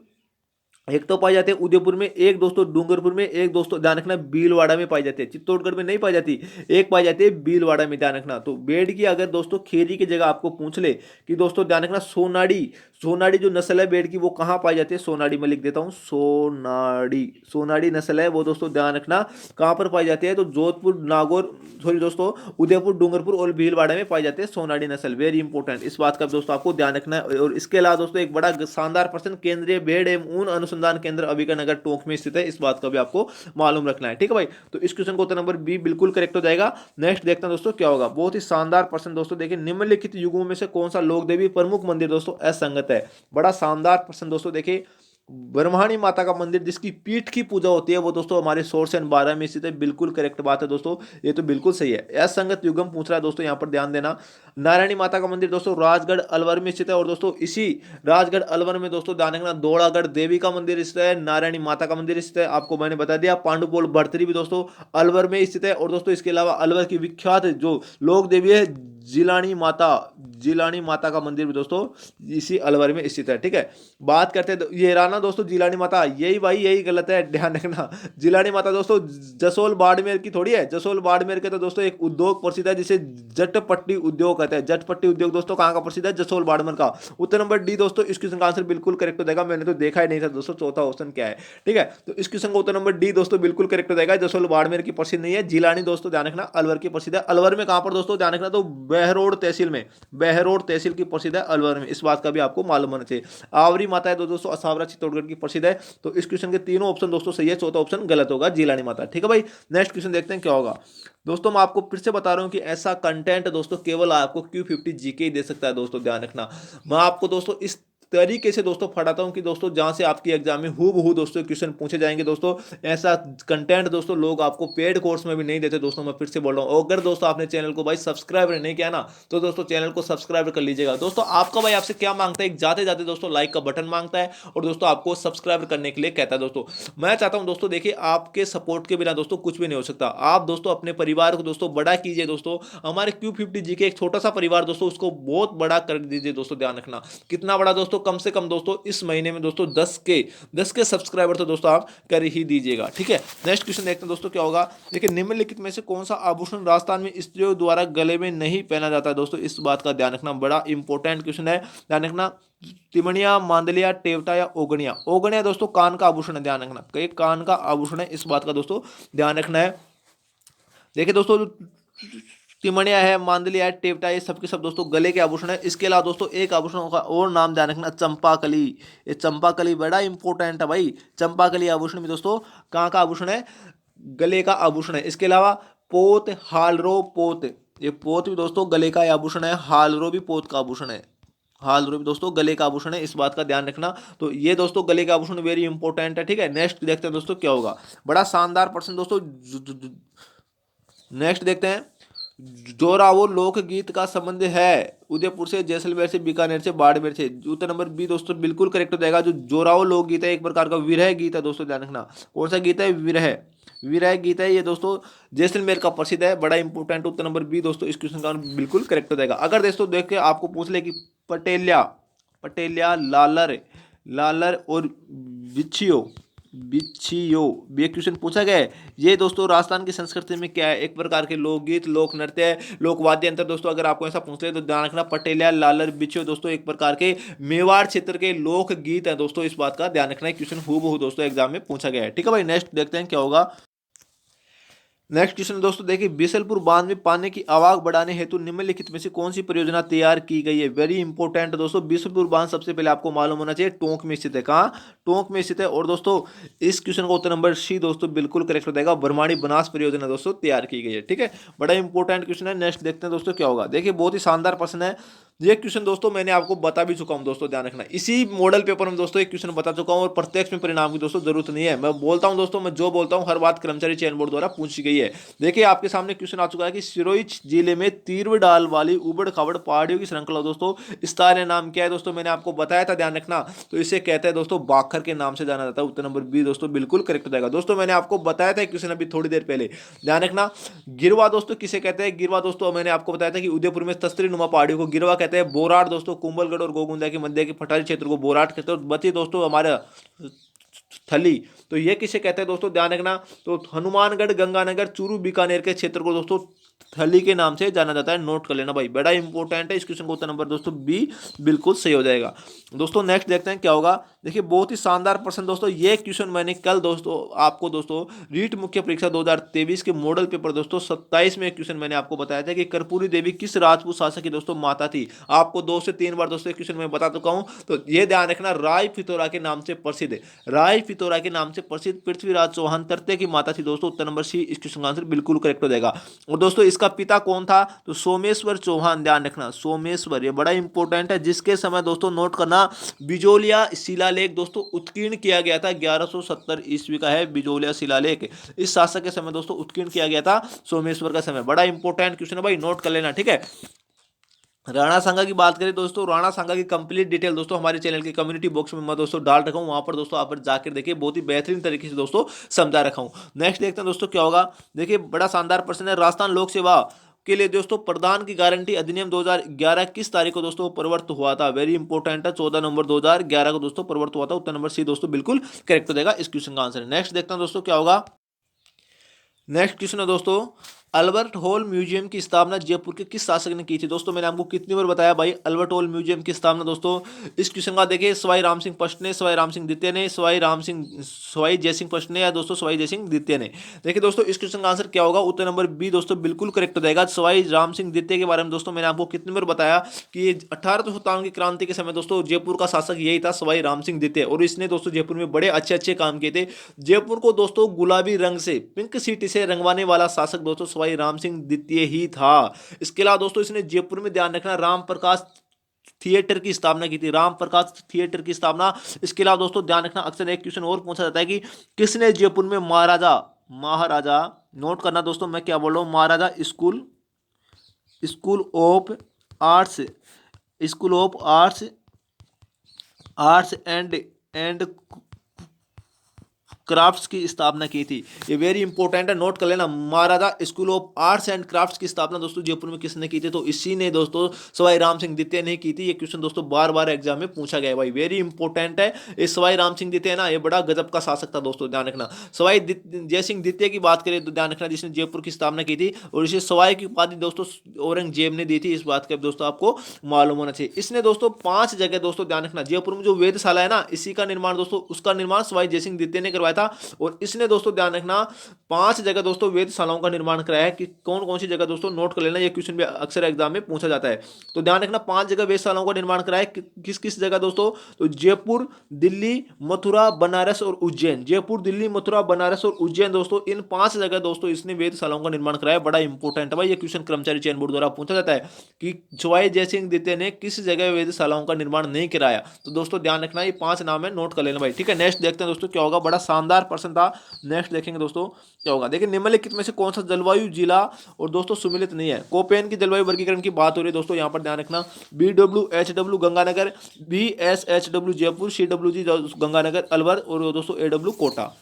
एक तो पाई जाती है उदयपुर में, एक दोस्तों डूंगरपुर में, एक दोस्तों ध्यान रखना भीलवाड़ा में पाई जाती है, चित्तौड़गढ़ में नहीं पाई जाती, एक पाई जाती है भीलवाड़ा में, ध्यान रखना। तो बेड की अगर दोस्तों खेरी की जगह आपको पूछ ले कि दोस्तों ध्यान रखना सोनाड़ी, सोनाड़ी जो नस्ल है बेड की वो कहाँ पाई जाती है, सोनाड़ी में लिख देता हूँ, सोनाड़ी, सोनाड़ी नस्ल है वो दोस्तों ध्यान रखना कहाँ पर पाई जाती है, तो जोधपुर, नागौर, सॉरी दोस्तों उदयपुर, डूंगरपुर और भीलवाड़ा में पाई जाती है सोनाड़ी नस्ल, वेरी इंपॉर्टेंट, इस बात का दोस्तों आपको ध्यान रखना है। और इसके अलावा दोस्तों एक बड़ा शानदार प्रश्न, केंद्रीय भेड़ एवं ऊन अनुसंधान केंद्र अभिका नगर टोंक में स्थित है, इस बात का भी आपको मालूम रखना है, ठीक है भाई। तो इस क्वेश्चन को उत्तर नंबर बी बिल्कुल करेक्ट हो जाएगा। नेक्स्ट देखते हैं दोस्तों क्या होगा, बहुत ही शानदार प्रश्न दोस्तों, देखिए निम्नलिखित युगों में से कौन सा लोक देवी प्रमुख मंदिर दोस्तों असंगत है, बड़ा शानदार प्रश्न दोस्तों। देखिए ब्रह्माणी माता का मंदिर जिसकी पीठ की पूजा होती है वो दोस्तों हमारे सोर्स एंड 12 में स्थित है, बिल्कुल करेक्ट बात है दोस्तों, ये तो बिल्कुल सही है। असंगत युगम पूछ रहा है दोस्तों, यहाँ पर ध्यान देना। नारायणी माता का मंदिर दोस्तों राजगढ़ अलवर में स्थित है, और दोस्तों इसी राजगढ़ अलवर में दोस्तों ध्यान रखना दौड़ागढ़ देवी का मंदिर स्थित है, नारायणी माता का मंदिर स्थित है, आपको मैंने बता दिया। पांडुपोल भर्तरी भी दोस्तों अलवर में स्थित है, और दोस्तों इसके अलावा अलवर की विख्यात जो लोक देवी है जिलानी माता, जिलानी माता का मंदिर भी दोस्तों इसी अलवर में स्थित है, ठीक है। बात करते हैं ये राना दोस्तों जिलानी माता, यही भाई यही गलत है, ध्यान रखना। जिलानी माता दोस्तों जसोल बाड़मेर की थोड़ी है, जसोल बाड़मेर के तो दोस्तों एक उद्योग प्रसिद्ध है जिसे जटपट्टी उद्योग कहते हैं, जटपट्टी उद्योग दोस्तों कहाँ का प्रसिद्ध है, जसोल बाड़मेर का। उत्तर नंबर डी दोस्तों इस क्वेश्चन का आंसर बिल्कुल करेक्ट हो जाएगा, मैंने तो देखा ही नहीं था दोस्तों चौथा ऑप्शन क्या है, ठीक है। तो इस क्वेश्चन का उत्तर नंबर डी दोस्तों बिल्कुल करेक्ट हो जाएगा, जसोल बाड़मेर की प्रसिद्ध नहीं है, जिलानी दोस्तों ध्यान रखना अलवर की प्रसिद्ध है। अलवर में कहां पर दोस्तों ध्यान रखना, तो बहरोड तहसील में, बहरोड तहसील की प्रसिद्ध है अलवर में, इस बात का भी आपको मालूम होना चाहिए। आवरी माता है तो दोस्तों असावरा चित्तौड़गढ़ की प्रसिद्ध है। तो इस क्वेश्चन के तीनों ऑप्शन दोस्तों सही है, चौथा ऑप्शन गलत होगा जिलानी माता, ठीक है भाई। नेक्स्ट क्वेश्चन देखते हैं क्या होगा दोस्तों। मैं आपको फिर से बता रहा हूं कि ऐसा कंटेंट दोस्तों केवल आपको Q50 जीके ही दे सकता है दोस्तों, ध्यान रखना। मैं आपको दोस्तों इस तरीके से दोस्तों पढ़ाता हूं कि दोस्तों जहां से आपकी एग्जाम में हूबहू दोस्तों क्वेश्चन पूछे जाएंगे दोस्तों। ऐसा कंटेंट दोस्तों लोग आपको पेड कोर्स में भी नहीं देते दोस्तों, मैं फिर से बोल रहा हूं। अगर दोस्तों आपने चैनल को भाई सब्सक्राइब नहीं किया ना, तो दोस्तों चैनल को सब्सक्राइब कर लीजिएगा दोस्तों। आपका भाई आपसे क्या मांगता है, जाते जाते दोस्तों लाइक का बटन मांगता है, और दोस्तों आपको सब्सक्राइब करने के लिए कहता है दोस्तों। मैं चाहता हूं दोस्तों देखिए आपके सपोर्ट के बिना दोस्तों कुछ भी नहीं हो सकता। आप दोस्तों अपने परिवार को दोस्तों बड़ा कीजिए दोस्तों, हमारे Q50 जी के एक छोटा सा परिवार दोस्तों उसको बहुत बड़ा कर दीजिए दोस्तों, ध्यान रखना। कितना बड़ा दोस्तों, कम से कम दोस्तों इस महीने में दोस्तों 10 के सब्सक्राइबर तो दोस्तों आप कर ही दीजिएगा, ठीक है। नेक्स्ट क्वेश्चन देखते हैं दोस्तों क्या होगा। देखिए निम्नलिखित में से कौन सा आभूषण राजस्थान में स्त्रियों द्वारा गले में नहीं पहना जाता है दोस्तों, इस बात का ध्यान रखना, बड़ा इंपॉर्टेंट क्वेश्चन है, ध्यान रखना। तिमणिया, मांदलिया, टेवटा या ओगनिया। ओगनिया दोस्तों कान का आभूषण है, ध्यान रखना, एक कान का आभूषण है, इस बात का दोस्तों ध्यान रखना है। देखिए दोस्तों तिमणिया है, मांदलिया है, टेवटा, ये सबके सब दोस्तों गले के आभूषण है। इसके अलावा दोस्तों एक आभूषण का और नाम ध्यान रखना, चंपाकली। ये चंपाकली बड़ा इंपॉर्टेंट है भाई, चंपाकली आभूषण भी दोस्तों कहाँ का आभूषण है, गले का आभूषण है। इसके अलावा पोत, हालरो, पोत, ये पोत भी दोस्तों गले का आभूषण है, हालरो भी पोत का आभूषण है, हालरो भी दोस्तों गले का आभूषण है, इस बात का ध्यान रखना। तो ये दोस्तों गले का आभूषण वेरी इंपॉर्टेंट है, ठीक है। नेक्स्ट देखते हैं दोस्तों क्या होगा, बड़ा शानदार प्रश्न दोस्तों। नेक्स्ट देखते हैं, जोरावर लोकगीत का संबंध है उदयपुर से, जैसलमेर से, बीकानेर से, बाड़मेर से। उत्तर नंबर बी दोस्तों बिल्कुल करेक्ट हो जाएगा। जो जोरावर लोकगीत है एक प्रकार का विरह गीत है दोस्तों, ध्यान रखना। कौन सा गीत है, विरह, विरह गीत है ये दोस्तों, जैसलमेर का प्रसिद्ध है, बड़ा इंपॉर्टेंट। उत्तर नंबर बी दोस्तों इस क्वेश्चन का बिल्कुल करेक्ट हो जाएगा। अगर दोस्तों देख के आपको पूछ ले कि पटेलिया, पटेलिया, लालर, लालर और बिछियो, बिच्छियो, ये क्वेश्चन पूछा गया है। ये दोस्तों राजस्थान की संस्कृति में क्या है, एक प्रकार के लोकगीत, लोक नृत्य, लोक वाद्य यंत्र दोस्तों। अगर आपको ऐसा पूछ ले तो ध्यान रखना पटेलिया, लालर, बिच्छियो दोस्तों एक प्रकार के मेवाड़ क्षेत्र के लोक गीत है दोस्तों, इस बात का ध्यान रखना है। क्वेश्चन हूबहू दोस्तों एग्जाम में पूछा गया है, ठीक है भाई। नेक्स्ट देखते हैं क्या होगा। नेक्स्ट क्वेश्चन दोस्तों देखिए, बीसलपुर बांध में पानी की आवक बढ़ाने हेतु निम्नलिखित में से कौन सी परियोजना तैयार की गई है, वेरी इंपॉर्टेंट दोस्तों। बीसलपुर बांध सबसे पहले आपको मालूम होना चाहिए टोंक में स्थित है, कहाँ, टोंक में स्थित है। और दोस्तों इस क्वेश्चन का उत्तर नंबर सी दोस्तों बिल्कुल करेक्ट हो जाएगा, बरमाणी बनास परियोजना दोस्तों तैयार की गई है, ठीक है। बड़ा इंपॉर्टेंट क्वेश्चन है। नेक्स्ट देखते हैं दोस्तों क्या होगा। देखिए बहुत ही शानदार प्रश्न है ये क्वेश्चन दोस्तों, मैंने आपको बता भी चुका हूं दोस्तों, ध्यान रखना। इसी मॉडल पेपर में दोस्तों एक क्वेश्चन बता चुका हूं, और प्रत्यक्ष में परिणाम की दोस्तों जरूरत नहीं है। मैं बोलता हूं दोस्तों, मैं जो बोलता हूं हर बात कर्मचारी चयन बोर्ड द्वारा पूछी गई है। देखिए आपके सामने क्वेश्चन आ चुका है कि सिरोही जिले में तीव्र डाल वाली उबड़ खाबड़ पहाड़ियों की श्रृंखला दोस्तों, स्थानीय नाम क्या है दोस्तों, मैंने आपको बताया था, ध्यान रखना। तो इसे कहते हैं दोस्तों बाखर के नाम से जाना जाता है। उत्तर नंबर बी दोस्तों बिल्कुल करेक्ट हो जाएगा। दोस्तों मैंने आपको बताया था क्वेश्चन अभी थोड़ी देर पहले, ध्यान रखना। गिरवा दोस्तों किसे कहते हैं, गिरवा दोस्तों मैंने आपको बताया था कि उदयपुर में तस्तरी नुमा पहाड़ियों को गिरवा कहते हैं। बोराट दोस्तों कुंभलगढ़ और गोगुंदा के मध्य के पठारी क्षेत्र को बोराट कहते हैं। बची दोस्तों हमारे थली, तो ये किसे कहते हैं दोस्तों, ध्यान रखना। तो हनुमानगढ़, गंगानगर, चूरू, बीकानेर के क्षेत्र को दोस्तों थली के नाम से जाना जाता है। नोट कर लेना भाई, बड़ा इंपॉर्टेंट है। इस क्वेश्चन का उत्तर नंबर दोस्तों बी बिल्कुल सही हो जाएगा। दोस्तों नेक्स्ट देखते हैं क्या होगा। देखिए बहुत ही शानदार प्रश्न दोस्तों, ये क्वेश्चन मैंने कल दोस्तों आपको दोस्तों रीट मुख्य परीक्षा 2023 के मॉडल पेपर दोस्तों 27 में क्वेश्चन मैंने आपको बताया था कि कर्पूरी देवी किस राजपूत शासक की दोस्तों माता थी। आपको 2 से 3 बार दोस्तों क्वेश्चन मैं बता चुका हूं, तो ये ध्यान रखना, राय फितौरा के नाम से प्रसिद्ध है। राय फितौरा के नाम से प्रसिद्ध पृथ्वीराज चौहान तृतीय की माता थी दोस्तों। उत्तर नंबर सी इस क्वेश्चन का आंसर बिल्कुल करेक्ट हो जाएगा। और दोस्तों इसका पिता कौन था, तो सोमेश्वर चौहान, ध्यान रखना सोमेश्वर, ये बड़ा इंपॉर्टेंट है। जिसके समय दोस्तों नोट करना, बिजोलिया शिलालेख दोस्तों उत्कीर्ण किया गया था, 1170 ईस्वी का है बिजोलिया शिलालेख। इस शासक के समय दोस्तों उत्कीर्ण किया गया था, सोमेश्वर का समय। बड़ा इंपॉर्टेंट क्वेश्चन है भाई, नोट कर लेना, ठीक है। राणा सांगा की बात करें दोस्तों, राणा सांगा की कंप्लीट डिटेल दोस्तों हमारे चैनल के कम्युनिटी बॉक्स में मैं दोस्तों डाल रखा हूं, वहां पर दोस्तों आप जाकर देखिए, बहुत ही बेहतरीन तरीके से दोस्तों समझा रखा हूं। नेक्स्ट देखते हैं दोस्तों क्या होगा। देखिए बड़ा शानदार प्रश्न है, राजस्थान लोक सेवा के लिए दोस्तों प्रदान की गारंटी अधिनियम 2011 किस तारीख को दोस्तों प्रवर्त हुआ था। वेरी इंपॉर्टेंट है, 14 नवंबर 2011 को दोस्तों प्रवर्त हुआ था। उत्तर नंबर सी दोस्तों बिल्कुल करेक्ट हो जाएगा इस क्वेश्चन का आंसर। नेक्स्ट देखते हैं दोस्तों क्या होगा। नेक्स्ट क्वेश्चन है दोस्तों, अल्बर्ट हॉल म्यूजियम की स्थापना जयपुर के किस शासक ने की थी। दोस्तों मैंने आपको कितनी बार बताया भाई, अल्बर्ट हॉल म्यूजियम की स्थापना दोस्तों, इस क्वेश्चन का देखिए सवाई राम सिंह फर्स्ट ने, सवाई राम सिंह द्वितीय ने, सवाई जय सिंह फर्स्ट ने, या दोस्तों सवाई जय सिंह द्वितीय ने। देखिए दोस्तों इस क्वेश्चन का आंसर क्या होगा, उत्तर नंबर बी दोस्तों बिल्कुल करेक्ट हो जाएगा। सवाई राम सिंह द्वितीय के बारे में दोस्तों मैंने आपको कितनी बार बताया कि 1857 की क्रांति के समय दोस्तों जयपुर का शासक यही था, सवाई राम सिंह द्वितीय, और इसने दोस्तों जयपुर में बड़े अच्छे अच्छे काम किए थे। जयपुर को दोस्तों गुलाबी रंग से, पिंक सिटी से रंगवाने वाला शासक दोस्तों सवाई राम सिंह द्वितीय ही था। इसके अलावा दोस्तों इसने जयपुर में, ध्यान रखना, राम प्रकाश थिएटर की स्थापना की थी, राम प्रकाश थिएटर की स्थापना। इसके अलावा दोस्तों ध्यान रखना, अक्सर एक क्वेश्चन और पूछा जाता है कि किसने जयपुर में महाराजा, नोट करना दोस्तों मैं क्या बोल रहा हूं, Maharaja school school of arts school of arts and crafts की स्थापना की थी। ये वेरी इंपॉर्टेंट है, नोट कर लेना। Maharaja school of arts and crafts की स्थापना दोस्तों जयपुर में किसने की थी, तो इसी ने दोस्तों सवाई राम सिंह द्वितीय ने की थी। ये क्वेश्चन दोस्तों बार बार एग्जाम में पूछा गया है भाई, वेरी इंपॉर्टेंट है। ये सवाई राम सिंह द्वितीय ना, ये बड़ा गजब का शासक था दोस्तों, ध्यान रखना। सवाई जय सिंह द्वितीय की बात करें तो ध्यान रखना, जिसने जयपुर की स्थापना की थी, और इसे सवाई की उपाधि दोस्तों औरंगजेब ने दी थी। इस बात का दोस्तों आपको मालूम होना चाहिए। इसने दोस्तों 5 जगह दोस्तों, ध्यान रखना, जयपुर में जो वेधशाला है ना, इसी का निर्माण दोस्तों, उसका निर्माण सवाई जय सिंह द्वितीय ने करवाया था। और इसने दोस्तों ध्यान रखना 5 जगह दोस्तों वेधशालाओं का निर्माण कराया है। कि कौन कौन सी जगह दोस्तों, नोट कर लेना, ये क्वेश्चन भी अक्सर एग्जाम में पूछा जाता है। तो ध्यान रखना 5 जगह वेधशालाओं का निर्माण कराया है। किस किस जगह दोस्तों, तो जयपुर, दिल्ली, मथुरा, बनारस और उज्जैन। जयपुर, दिल्ली, मथुरा, बनारस और उज्जैन दोस्तों, इन 5 जगह दोस्तों इसने वेधशालाओं का निर्माण कराया। बड़ा इंपॉर्टेंट है भाई, ये क्वेश्चन कर्मचारी चयन बोर्ड द्वारा पूछा जाता है कि सवाई जय सिंह द्वितीय ने किस जगह वेधशालाओं का निर्माण नहीं कराया। तो दोस्तों ध्यान रखना, ये 5 नाम है, नोट कर लेना भाई, ठीक है। नेक्स्ट देखते हैं दोस्तों क्या होगा, बड़ा शानदार प्रश्न था। नेक्स्ट देखेंगे दोस्तों क्या होगा। देखिए निम्नलिखित में से कौन सा जलवायु जिला और दोस्तों सुमिलित नहीं है। कोपेन की जलवायु वर्गीकरण की बात हो रही है दोस्तों, यहां पर ध्यान रखना, BWHW Ganganagar, BSHW Jaipur, CWG Ganganagar Alwar, और दोस्तों AW कोटा।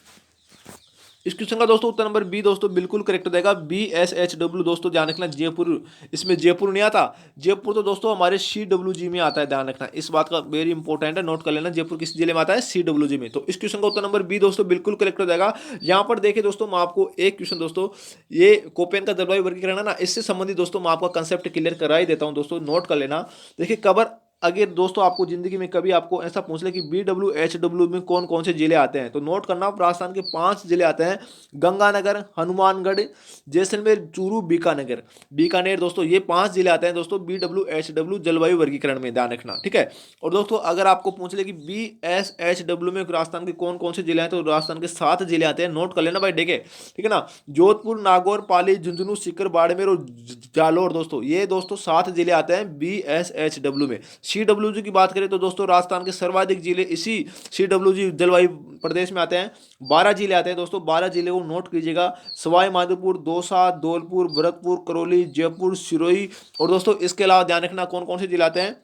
इस क्वेश्चन का दोस्तों उत्तर नंबर बी दोस्तों बिल्कुल करेक्ट हो जाएगा। BSHW दोस्तों ध्यान रखना, जयपुर, इसमें जयपुर नहीं आता। जयपुर तो दोस्तों हमारे CWG में आता है, ध्यान रखना, इस बात का वेरी इंपॉर्टेंट है, नोट कर लेना। जयपुर किस जिले में आता है, CWG में। तो इस क्वेश्चन का उत्तर नंबर बी दोस्तों बिल्कुल करेक्ट हो जाएगा। यहाँ पर देखिए दोस्तों, मैं आपको एक क्वेश्चन दोस्तों, ये कोपेन का जलवायु वर्गीकरण है ना, इससे संबंधित दोस्तों मैं आपका कंसेप्ट क्लियर करा ही देता हूँ दोस्तों, नोट कर लेना। देखिए कबर, अगर दोस्तों आपको जिंदगी में कभी आपको ऐसा पूछ ले कि BWHW में कौन कौन से जिले आते हैं, तो नोट करना, राजस्थान के 5 जिले आते हैं, गंगानगर, हनुमानगढ़, जैसलमेर, चूरू, बीकानेर दोस्तों, ये 5 जिले आते हैं दोस्तों BWHW जलवायु वर्गीकरण में, ध्यान रखना, ठीक है। और दोस्तों अगर आपको पूछ ले कि BSHW में राजस्थान के कौन कौन से जिले हैं, तो राजस्थान के 7 जिले आते हैं, नोट कर लेना भाई, ठीक है ना। जोधपुर, नागौर, पाली, झुंझुनू, सीकर, बाड़मेर और जालोर दोस्तों, ये दोस्तों 7 जिले आते हैं BSHW में। CWG की बात करें तो दोस्तों राजस्थान के सर्वाधिक जिले इसी CWG जलवायु प्रदेश में आते हैं, 12 जिले आते हैं दोस्तों। 12 जिले को नोट कीजिएगा, सवाई माधोपुर, दौसा, धौलपुर, भरतपुर, करौली, जयपुर, सिरोही, और दोस्तों इसके अलावा ध्यान रखना कौन कौन से जिले आते हैं,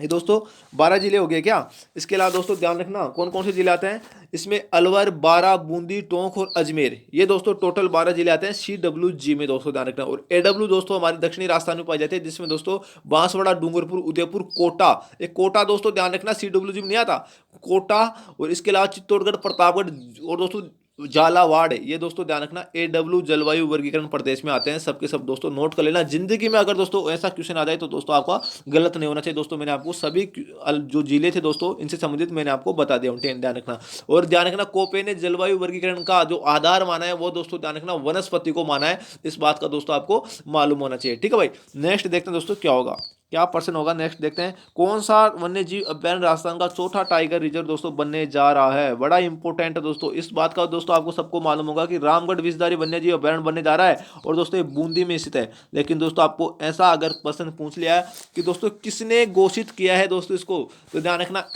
ये दोस्तों 12 जिले हो गए क्या। इसके अलावा दोस्तों ध्यान रखना कौन कौन से जिले आते हैं इसमें, अलवर, बारा, बूंदी, टोंक और अजमेर, ये दोस्तों टोटल 12 जिले आते हैं CWG में दोस्तों, ध्यान रखना। और AW दोस्तों हमारे दक्षिणी राजस्थान में पाए जाते हैं, जिसमें दोस्तों बांसवाड़ा, डूंगरपुर, उदयपुर, कोटा, एक कोटा दोस्तों ध्यान रखना CWG में नहीं आता, कोटा। और इसके अलावा चित्तौड़गढ़, प्रतापगढ़ और दोस्तों झालावाड़, ये दोस्तों ध्यान रखना AW जलवायु वर्गीकरण प्रदेश में आते हैं। सबके सब दोस्तों नोट कर लेना। जिंदगी में अगर दोस्तों ऐसा क्वेश्चन आ जाए तो दोस्तों आपका गलत नहीं होना चाहिए दोस्तों। मैंने आपको सभी जो जिले थे दोस्तों इनसे संबंधित मैंने आपको बता दिया, ध्यान रखना। और ध्यान रखना कोपे ने जलवायु वर्गीकरण का जो आधार माना है वो दोस्तों ध्यान रखना वनस्पति को माना है। इस बात का दोस्तों आपको मालूम होना चाहिए, ठीक है भाई। नेक्स्ट देखते हैं दोस्तों क्या होगा, क्या प्रश्न होगा। नेक्स्ट देखते हैं कौन सा वन्य जीव अभ्यारण्य राजस्थान का चौथा टाइगर रिजर्व दोस्तों बनने जा रहा है। बड़ा इंपॉर्टेंट है दोस्तों, इस बात का दोस्तों आपको सबको मालूम होगा कि रामगढ़ विषधारी वन्य जीव अभ्यारण्य बनने जा रहा है और दोस्तों ये बूंदी में स्थित है। लेकिन दोस्तों आपको ऐसा अगर प्रश्न पूछ लिया है कि दोस्तों किसने घोषित किया है दोस्तों इसको, तो ध्यान रखना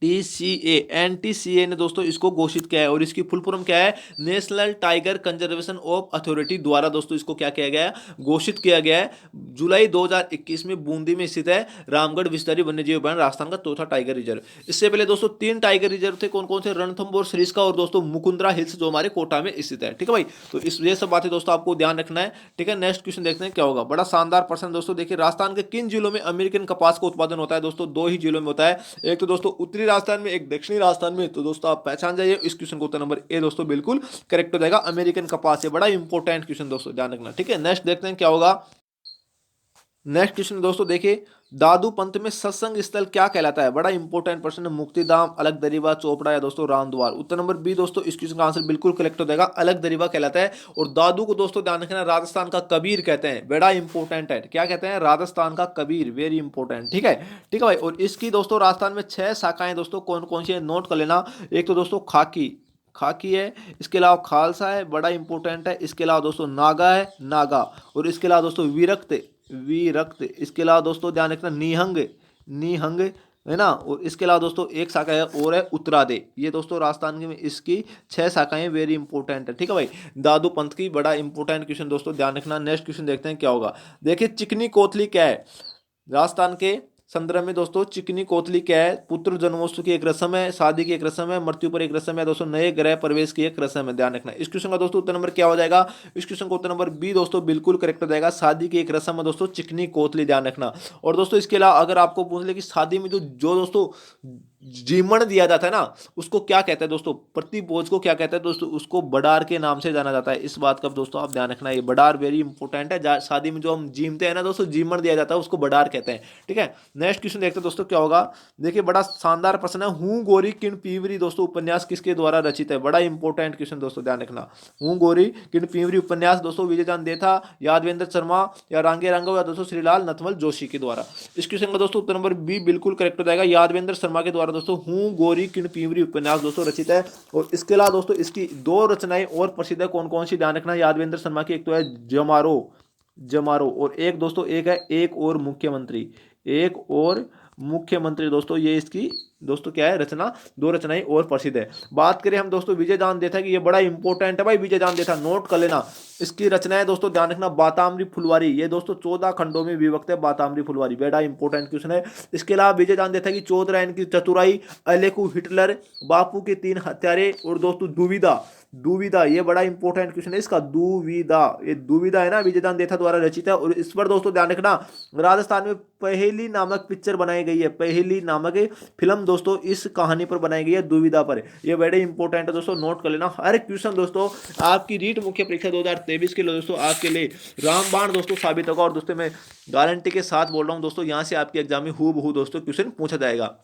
NTCA ने दोस्तों इसको घोषित किया है। और इसकी फुल फॉर्म क्या है, national tiger conservation of authority द्वारा दोस्तों इसको क्या किया गया है, घोषित किया गया है। जुलाई 2021 में बूंदी में स्थित है रामगढ़ विषधारी वन्यजीव अभयारण्य, राजस्थान का चौथा टाइगर रिजर्व। इससे पहले दोस्तों 3 टाइगर रिजर्व थे, कौन कौन से, रणथंभौर, सरिस्का और दोस्तों मुकुंदरा हिल्स जो हमारे कोटा में स्थित है, ठीक है भाई। तो इस ये सब बातें दोस्तों आपको ध्यान रखना है, ठीक है। नेक्स्ट क्वेश्चन देखते हैं क्या होगा, बड़ा शानदार प्रश्न दोस्तों। देखिए राजस्थान के किन जिलों में अमेरिकन कपास का उत्पादन होता है दोस्तों, 2 ही जिलों में होता है, एक तो दोस्तों उत्तरी राजस्थान में, एक दक्षिणी राजस्थान में। तो दोस्तों आप पहचान जाइए इस क्वेश्चन को, उत्तर नंबर ए दोस्तों बिल्कुल करेक्ट हो जाएगा। अमेरिकन कपास है, बड़ा इंपॉर्टेंट क्वेश्चन दोस्तों, ध्यान रखना, ठीक है। नेक्स्ट देखते हैं क्या होगा। नेक्स्ट क्वेश्चन दोस्तों देखिए दादू पंथ में सत्संग स्थल क्या कहलाता है, बड़ा इंपॉर्टेंट प्रश्न है। मुक्तिधाम, अलग दरीवा, चोपड़ा या दोस्तों रामद्वार। उत्तर नंबर बी दोस्तों इस क्वेश्चन का आंसर बिल्कुल करेक्ट हो जाएगा, अलग दरीवा कहलाता है। और दादू को दोस्तों ध्यान रखना राजस्थान का कबीर कहते हैं, बड़ा इंपॉर्टेंट है, क्या कहते हैं, राजस्थान का कबीर, वेरी इंपॉर्टेंट, ठीक है, ठीक है भाई। और इसकी दोस्तों राजस्थान में 6 शाखाएं दोस्तों कौन कौन सी है, नोट कर लेना। एक तो दोस्तों खाकी है, इसके अलावा खालसा है, बड़ा इंपॉर्टेंट है। इसके अलावा दोस्तों नागा है, नागा। और इसके अलावा दोस्तों विरक्त। इसके अलावा दोस्तों ध्यान रखना निहंग है ना। और इसके अलावा दोस्तों एक शाखा है और है उत्तरादे। ये दोस्तों राजस्थान में इसकी 6 शाखाएं वेरी इंपॉर्टेंट है, ठीक है भाई। दादू पंथ की बड़ा इंपॉर्टेंट क्वेश्चन दोस्तों, ध्यान रखना। नेक्स्ट क्वेश्चन देखते हैं क्या होगा। देखिए चिकनी कोतली क्या है, राजस्थान के संदर्भ में दोस्तों चिकनी कोतली क्या है, पुत्र जन्मोत्सव की एक रस्म है, शादी की एक रस्म है, मृत्यु पर एक रस्म है दोस्तों, नए ग्रह प्रवेश की एक रस्म है, ध्यान रखना। इस क्वेश्चन का दोस्तों उत्तर नंबर क्या हो जाएगा, इस क्वेश्चन का उत्तर नंबर बी दोस्तों बिल्कुल करेक्ट हो जाएगा। शादी की एक रस्म है दोस्तों चिकनी कोतली, ध्यान रखना। और दोस्तों इसके अलावा अगर आपको पूछ ले कि शादी में जो जो दोस्तों जीमण दिया जाता है ना, उसको क्या कहते हैं दोस्तों, प्रतिभोज को क्या कहते हैं दोस्तों, उसको बडार के नाम से जाना जाता है। इस बात का दोस्तों आप ध्यान रखना, ये बडार वेरी इंपॉर्टेंट है। शादी में जो हम जीमते हैं ना दोस्तों, जीमण दिया जाता है, उसको बडार कहते हैं, ठीक है। नेक्स्ट क्वेश्चन देखते हैं दोस्तों क्या होगा। देखिए बड़ा शानदार प्रश्न है, हूँ गोरी किण पीवरी दोस्तों उपन्यास किसके द्वारा रचित है, बड़ा इंपॉर्टेंट क्वेश्चन दोस्तों, ध्यान रखना। हूँ गोरी किण पीवरी उपन्यास दोस्तों विजयजान देथा, यादवेंद्र शर्मा या रांगे रांगव या दोस्तों श्रीलाल नथमल जोशी के द्वारा। इस क्वेश्चन का दोस्तों उत्तर नंबर बी बिल्कुल करेक्ट हो जाएगा, यादवेंद्र शर्मा के द्वारा दोस्तों हूँ गोरी किण पीवरी उपन्यास दोस्तों रचित है। और इसके अलावा दोस्तों इसकी 2 रचनाएं और प्रसिद्ध है, कौन कौन सी, ध्यान रखना। यादवेंद्र शर्मा की एक तो है जमारो और एक दोस्तों एक है एक और मुख्यमंत्री दोस्तों, ये इसकी दोस्तों क्या है रचना, 2 रचनाएं और प्रसिद्ध है। बात करें हम दोस्तों विजयदान देथा की, ये बड़ा इंपॉर्टेंट है भाई, विजयदान देथा नोट कर लेना। इसकी रचनाएं दोस्तों ध्यान रखना, बातामरी फुलवारी, ये दोस्तों 14 खंडों में विभक्त है, बातामरी फुलवारी, बड़ा इंपॉर्टेंट क्वेश्चन है। इसके अलावा विजयदान देथा की 14 इनकी चतुराई, अलेकू हिटलर, बापू के 3 हत्यारे और दोस्तों दुविधा, ये बड़ा इंपॉर्टेंट क्वेश्चन है इसका, ये दुविधा है ना विजयदान देथा द्वारा रचित है। और इस पर दोस्तों ध्यान रखना राजस्थान में पहेली नामक पिक्चर बनाई गई है, पहेली नामक फिल्म दोस्तों इस कहानी पर बनाई गई है, दुविधा पर। ये बड़े इंपॉर्टेंट है दोस्तों, नोट कर लेना। हर क्वेश्चन दोस्तों आपकी रीट मुख्य परीक्षा 2023 के लिए दोस्तों आपके लिए रामबाण दोस्तों साबित होगा। और दोस्तों मैं गारंटी के साथ बोल रहा हूं दोस्तों, यहां से आपके एग्जाम में हूबहू दोस्तों क्वेश्चन पूछा जाएगा।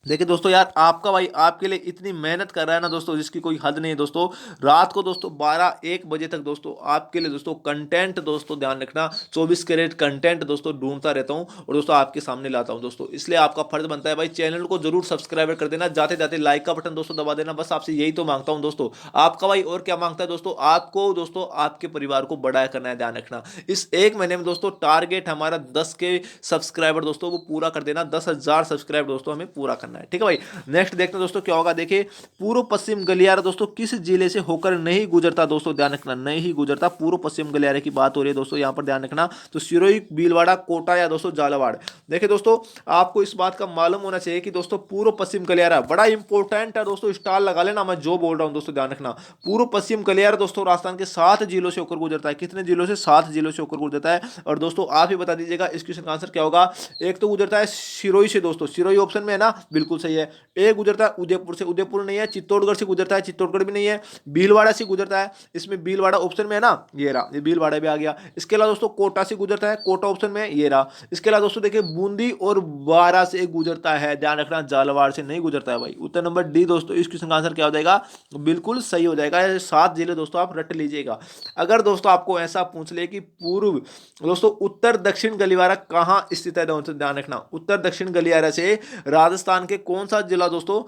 देखिए दोस्तों यार आपका भाई आपके लिए इतनी मेहनत कर रहा है ना दोस्तों, जिसकी कोई हद नहीं है दोस्तों। रात को दोस्तों 12-1 बजे तक दोस्तों आपके लिए दोस्तों कंटेंट दोस्तों ध्यान रखना 24 कैरेट कंटेंट दोस्तों ढूंढता रहता हूं और दोस्तों आपके सामने लाता हूं दोस्तों। इसलिए आपका फर्ज बनता है भाई चैनल को जरूर सब्सक्राइब कर देना, जाते जाते लाइक का बटन दोस्तों दबा देना, बस आपसे यही तो मांगता हूं दोस्तों। आपका भाई और क्या मांगता है दोस्तों, आपको दोस्तों आपके परिवार को बड़ा करना है, ध्यान रखना। इस 1 महीने में दोस्तों टारगेट हमारा 10 के सब्सक्राइबर दोस्तों वो पूरा कर देना, 10,000 सब्सक्राइबर दोस्तों हमें पूरा करना है। करना है। ठीक है भाई, नेक्स्ट देखते हैं दोस्तों क्या होगा। देखिए पूर्व पश्चिम गलियारा दोस्तों किस जिले से होकर नहीं गुजरता, दोस्तों ध्यान रखना, नहीं गुजरता। पूर्व पश्चिम गलियारे की बात हो रही है दोस्तों, यहाँ पर ध्यान रखना। तो सिरोही, भीलवाड़ा, कोटा या दोस्तों झालावाड़। देखिए दोस्तों आपको इस बात का मालूम होना चाहिए कि दोस्तों पूर्व पश्चिम गलियारा बड़ा इंपॉर्टेंट है दोस्तों, स्टार लगा लेना, मैं जो बोल रहा हूं दोस्तों ध्यान रखना। पूर्व पश्चिम गलियारा दोस्तों राजस्थान के 7 जिलों से होकर गुजरता है। कितने जिलों से? 7 जिलों से होकर गुजरता है। और दोस्तों आप ही बता दीजिएगा इस क्वेश्चन का आंसर क्या होगा। एक तो गुजरता है सिरोही से दोस्तों, सिरोही ऑप्शन में है ना, बिल्कुल सही है। एक गुजरता है उदयपुर से, उदयपुर नहीं है। चित्तौड़गढ़ से गुजरता है, चित्तौड़गढ़ भी नहीं है। भीलवाड़ा से गुजरता है, इसमें भीलवाड़ा ऑप्शन में है ना, ये रहा, ये भीलवाड़ा भी आ गया। इसके अलावा दोस्तों कोटा से गुजरता है, कोटा ऑप्शन में, ये रहा। इसके अलावा दोस्तों देखिए बूंदी और बारा से गुजरता है, ध्यान रखना, झालावाड़ से नहीं गुजरता है भाई। उत्तर नंबर डी दोस्तों इस क्वेश्चन का आंसर क्या हो जाएगा, बिल्कुल सही हो जाएगा। 7 जिले दोस्तों आप रट लीजिएगा। अगर दोस्तों आपको ऐसा पूछ ले कि पूर्व दोस्तों उत्तर दक्षिण गलियारा कहाँ स्थित है, दोस्तों ध्यान रखना, उत्तर दक्षिण गलियारा से राजस्थान के कौन सा जिला दोस्तों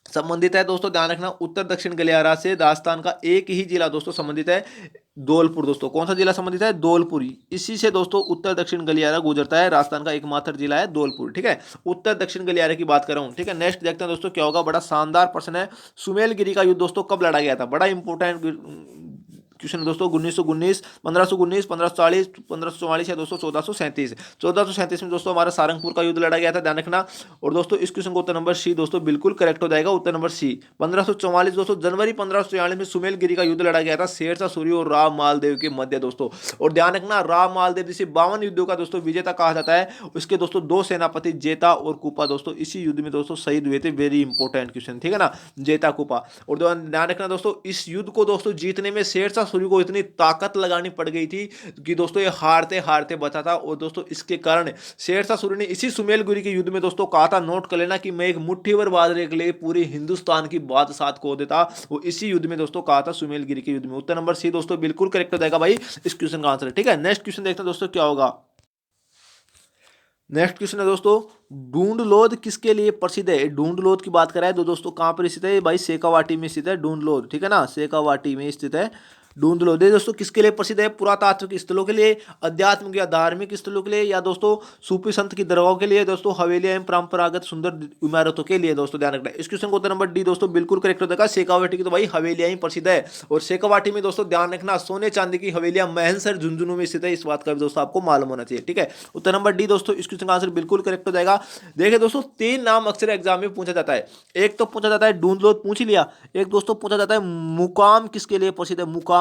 संबंधित है, दोस्तों ध्यान रखना। उत्तर दक्षिण गलियारा से राजस्थान का एक ही जिला दोस्तों संबंधित है, धौलपुर। दोस्तों कौन सा जिला संबंधित है? धौलपुर। इसी से दोस्तों उत्तर दक्षिण गलियारा गुजरता है, राजस्थान का एकमात्र जिला है धौलपुर। ठीक है, उत्तर दक्षिण गलियारे की बात कर रहा हूं। ठीक है, नेक्स्ट देखते हैं दोस्तों क्या होगा। बड़ा शानदार प्रश्न है, सुमेलगिरी का युद्ध दोस्तों कब लड़ा गया था? बड़ा इंपोर्टेंट क्वेश्चन दोस्तों, 1919, 1519, 1540, 1544 या दोस्तों 1437। 1437 में दोस्तों हमारा सारंगपुर का युद्ध लड़ा गया था, ध्यान रखना। और दोस्तों इस क्वेश्चन को उत्तर नंबर सी दोस्तों बिल्कुल करेक्ट हो जाएगा, उत्तर नंबर सी। 1544 दोस्तों, जनवरी 1544 में सुमेलगिरी का युद्ध लड़ा गया था शेरशाह सूरी और राव मालदेव के मध्य दोस्तों। और ध्यान रखना, राव मालदेव जिसे 52 युद्धों का दोस्तों विजेता कहा जाता है, उसके दोस्तों 2 सेनापति जेता और कुपा दोस्तों इसी युद्ध में दोस्तों शहीद हुए थे। वेरी इंपॉर्टेंट क्वेश्चन, ठीक है ना, जेता कुपा। और ध्यान रखना दोस्तों, इस युद्ध को दोस्तों जीतने में शेरशाह सूरी को इतनी ताकत लगानी पड़ गई थी कि दोस्तों ये हारते हारते बचा था। और दोस्तों इसके कारण शेरशाह सूरी ने इसी सुमेलगिरी के युद्ध में दोस्तों कहा था, नोट कर लेना, कि मैं एक मुट्ठी भर बाजरे के लिए पूरी हिंदुस्तान की बादशाह खो देता। वो इसी युद्ध में दोस्तों कहा था, सुमेलगिरी के युद्ध में। उत्तर नंबर सी दोस्तों बिल्कुल करेक्ट हो जाएगा भाई इस क्वेश्चन का आंसर। ठीक है, नेक्स्ट क्वेश्चन देखते हैं दोस्तों क्या होगा। नेक्स्ट क्वेश्चन है दोस्तों, ढूंढलोद किसके लिए प्रसिद्ध है? ढूंढलोद की बात करें तो दोस्तों कहां पर स्थित है भाई? शेखावाटी में स्थित है ढूंढलोद, ठीक है ना, शेखावाटी में स्थित है ढूंढलोद। दोस्तों किसके लिए प्रसिद्ध है? पुरातात्विक स्थलों के लिए, अध्यात्मिक या धार्मिक स्थलों के लिए, या दोस्तों सूफी संत की दरगाहों के लिए, दोस्तों हवेलियां एवं परंपरागत सुंदर इमारतों के लिए। दोस्तों ध्यान रखना, इस क्वेश्चन को उत्तर नंबर डी दोस्तों बिल्कुल करेक्ट हो जाएगा। शेखावाटी की तो भाई हवेलियां ही प्रसिद्ध है। और शेखावाटी में दोस्तों ध्यान रखना, सोने चांदी की हवेलियां महनसर झुंझुनू में स्थित है, इस बात का भी दोस्तों आपको मालूम होना चाहिए। ठीक है, उत्तर नंबर डी दोस्तों इस क्वेश्चन का आंसर बिल्कुल करेक्ट हो जाएगा। देखिए दोस्तों 3 नाम अक्सर एग्जाम में पूछा जाता है। एक तो पूछा जाता है ढूंढलोद, पूछ ही लिया। एक दोस्तों पूछा जाता है मुकाम किसके लिए प्रसिद्ध है? मुकाम,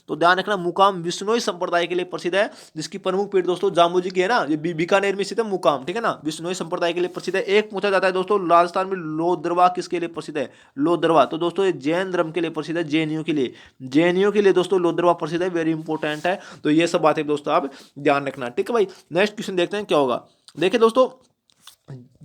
तो ध्यान रखना, मुकाम विश्नोई संप्रदाय के लिए प्रसिद्ध है, जिसकी प्रमुख पीठ दोस्तों जामू जी की है ना, ये बीकानेर में स्थित है मुकाम, ठीक है ना, विश्नोई संप्रदाय के लिए प्रसिद्ध है। एक पूछा जाता है दोस्तों राजस्थान में लोदरवा किसके लिए प्रसिद्ध है? लोदरवा, तो दोस्तों ये जैन धर्म के लिए प्रसिद्ध है, जेएनयू के लिए, जेएनयू के लिए दोस्तों लोदरवा प्रसिद्ध है, वेरी इंपॉर्टेंट है। तो ये सब बातें दोस्तों आप ध्यान रखना। ठीक है भाई, नेक्स्ट क्वेश्चन देखते हैं क्या होगा। देखिए दोस्तों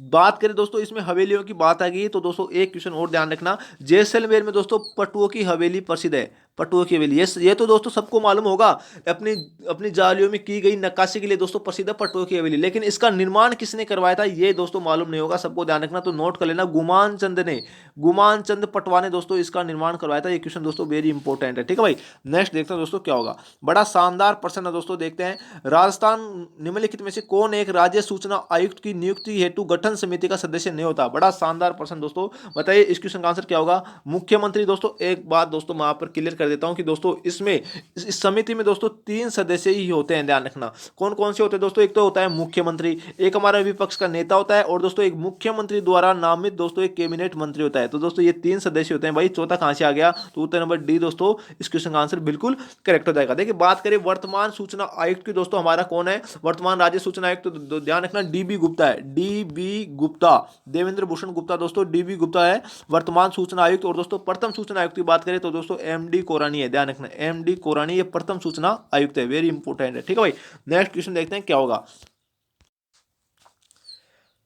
बात करें दोस्तों, इसमें हवेलियों की बात आ गई, तो दोस्तों एक क्वेश्चन और ध्यान रखना, जैसलमेर में दोस्तों पटुओं की हवेली प्रसिद्ध है। पटुओं की हवेली, ये तो दोस्तों सबको मालूम होगा, अपनी अपनी जालियों में की गई नक्काशी के लिए दोस्तों प्रसिद्ध है पटुओं की हवेली। लेकिन इसका निर्माण किसने करवाया था, ये दोस्तों मालूम नहीं होगा, सबको ध्यान रखना। तो नोट कर लेना, गुमान चंद ने, गुमान चंद पटवा ने दोस्तों इसका निर्माण करवाया था। ये क्वेश्चन दोस्तों वेरी इंपॉर्टेंट है। ठीक है भाई, नेक्स्ट देखते हैं दोस्तों क्या होगा। बड़ा शानदार प्रश्न है दोस्तों, देखते हैं। राजस्थान निम्नलिखित में से कौन एक राज्य सूचना आयुक्त की नियुक्ति हेतु गठन समिति का सदस्य नहीं होता? बड़ा शानदार प्रश्न दोस्तों, बताइए इस क्वेश्चन का आंसर क्या होगा। मुख्यमंत्री। दोस्तों एक बात दोस्तों मैं यहाँ पर क्लियर कर देता हूं कि दोस्तों इसमें इस समिति में दोस्तों 3 सदस्य ही होते हैं, ध्यान रखना। कौन कौन से होते हैं दोस्तों? एक तो होता है मुख्यमंत्री, एक हमारा विपक्ष का नेता होता है, और दोस्तों एक मुख्यमंत्री द्वारा नामित दोस्तों एक कैबिनेट मंत्री होता है। तो दोस्तों ये 3 सदस्य होते हैं भाई। चौथा कहां से आ गया? तो उत्तर नंबर डी दोस्तों इस क्वेश्चन का आंसर बिल्कुल करेक्ट हो जाएगा। देखिए बात करें वर्तमान सूचना आयुक्त की, दोस्तों हमारा कौन है वर्तमान राज्य सूचना आयुक्त? तो ध्यान रखना डीबी गुप्ता है, डीबी गुप्ता, देवेंद्र भूषण गुप्ता दोस्तों डीबी गुप्ता है वर्तमान सूचना आयुक्त। और दोस्तों प्रथम सूचना आयुक्त की बात करें तो दोस्तों एमडी कोरानी है, ध्यान रखना एमडी कोरानी, ये प्रथम सूचना आयुक्त है, वेरी इंपॉर्टेंट है। ठीक है भाई, नेक्स्ट क्वेश्चन देखते हैं क्या होगा।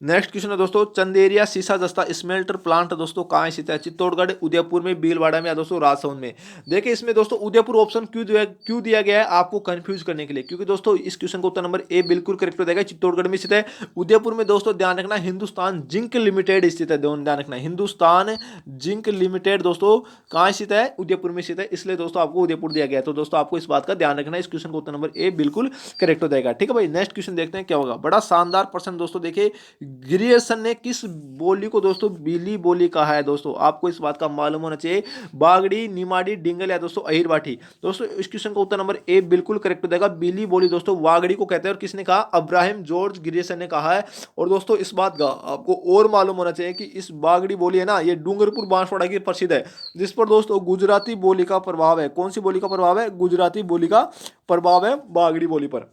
नेक्स्ट क्वेश्चन है दोस्तों, चंदेरिया सीसा जस्ता स्मेल्टर प्लांट दोस्तों कहाँ स्थित है? चित्तौड़गढ़, उदयपुर में, भीलवाड़ा में, या दोस्तों राजसमंद में। देखिए इसमें दोस्तों उदयपुर ऑप्शन क्यों दिया गया है? आपको कंफ्यूज करने के लिए, क्योंकि दोस्तों इस क्वेश्चन को उत्तर नंबर ए बिल्कुल करेक्ट हो जाएगा, चित्तौड़गढ़ में स्थित है। उदयपुर में दोस्तों ध्यान रखना हिंदुस्तान जिंक लिमिटेड स्थित है, ध्यान रखना हिंदुस्तान जिंक लिमिटेड दोस्तों कहाँ स्थित है? उदयपुर में स्थित है, इसलिए दोस्तों आपको उदयपुर दिया गया है। तो दोस्तों आपको इस बात का ध्यान रखना है, इस क्वेश्चन को उत्तर नंबर ए बिल्कुल करेक्ट हो जाएगा। ठीक है भाई, नेक्स्ट क्वेश्चन देखते हैं क्या होगा। बड़ा शानदार प्रश्न दोस्तों, देखिए ग्रियर्सन ने किस बोली को दोस्तों बीली बोली कहा है दोस्तों, आपको इस बात का मालूम होना चाहिए। बागड़ी, निमाड़ी, डिंगल या दोस्तों अहिरबाठी। दोस्तों इस क्वेश्चन का उत्तर नंबर ए बिल्कुल करेक्ट हो जाएगा। बीली बोली दोस्तों वागड़ी को कहते हैं, और किसने कहा, अब्राहम जॉर्ज ग्रियर्सन ने कहा है। और दोस्तों इस बात का आपको और मालूम होना चाहिए कि इस बागड़ी बोली है ना, ये डूंगरपुर बांसवाड़ा की प्रसिद्ध है, जिस पर दोस्तों गुजराती बोली का प्रभाव है। कौन सी बोली का प्रभाव है, गुजराती बोली का प्रभाव है बागड़ी बोली पर।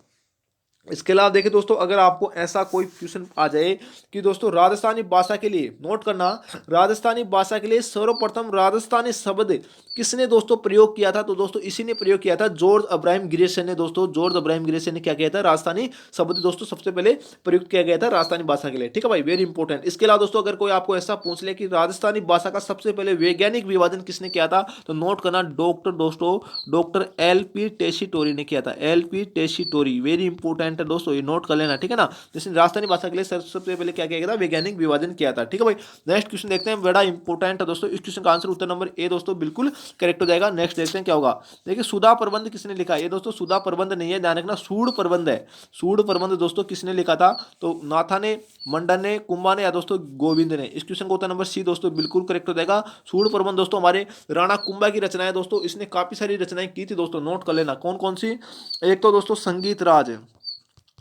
इसके अलावा देखिए दोस्तों, अगर आपको ऐसा कोई क्वेश्चन आ जाए कि दोस्तों राजस्थानी भाषा के लिए, नोट करना, राजस्थानी भाषा के लिए सर्वप्रथम राजस्थानी शब्द किसने दोस्तों प्रयोग किया था, तो दोस्तों इसी ने प्रयोग किया था, जॉर्ज अब्राहम ग्रियर्सन ने। दोस्तों जॉर्ज अब्राहम ग्रियर्सन ने क्या किया था, राजस्थानी शब्द दोस्तों सबसे पहले प्रयुक्त किया गया था राजस्थानी भाषा के लिए। ठीक है भाई, वेरी इंपॉर्टेंट। इसके अलावा दोस्तों अगर कोई आपको ऐसा पूछ ले कि राजस्थानी भाषा का सबसे पहले वैज्ञानिक विभाजन किसने किया था, तो नोट करना, डॉक्टर एल.पी. टेसीटोरी ने किया था। एल.पी. टेसीटोरी, वेरी इंपॉर्टेंट है दोस्तों, ये नोट कर लेना। ठीक है ना, जिसने राजस्थानी भाषा के लिए सबसे पहले क्या किया गया था, वैज्ञानिक विभाजन किया था। ठीक है भाई, नेक्स्ट क्वेश्चन देखते हैं, बड़ा इंपॉर्टेंट है दोस्तों। इस क्वेश्चन का आंसर उत्तर नंबर ए दोस्तों बिल्कुल करेक्ट हो जाएगा। नेक्स्ट देखते हैं क्या होगा। देखिए सुधा प्रबंध किसने लिखा है, ये दोस्तों सुधा प्रबंध नहीं है, ध्यान रखना, सूड प्रबंध है। सूड प्रबंध दोस्तों किसने लिखा था, तो नाथा ने, मंडन ने, कुंभा ने या दोस्तों गोविंद ने। इस क्वेश्चन का उत्तर नंबर सी दोस्तों बिल्कुल करेक्ट हो जाएगा। सूड प्रबंध दोस्तों हमारे राणा कुंभा की रचना है दोस्तों, इसने काफी सारी रचनाएं की थी दोस्तों, नोट कर लेना कौन कौन सी। एक तो दोस्तों संगीत राज,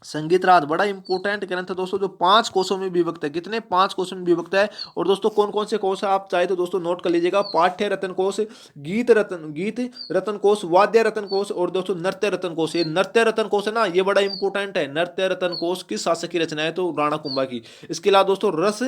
संगीत राज बड़ा इंपॉर्टेंट ग्रंथ है दोस्तों, जो 5 कोशों में विभक्त है। कितने, 5 कोशों में विभक्त है। और दोस्तों कौन कौन से कोश है, आप चाहे तो दोस्तों नोट कर लीजिएगा, पाठ्य रत्न कोश, गीत रत्न कोश, वाद्य रत्न कोश, और दोस्तों नृत्य रत्न कोश। ये नृत्य रत्न कोश है ना, ये बड़ा इंपॉर्टेंट है। नृत्य रत्न कोश किस शासक की रचना है, तो राणा कुंभा की। इसके अलावा दोस्तों रस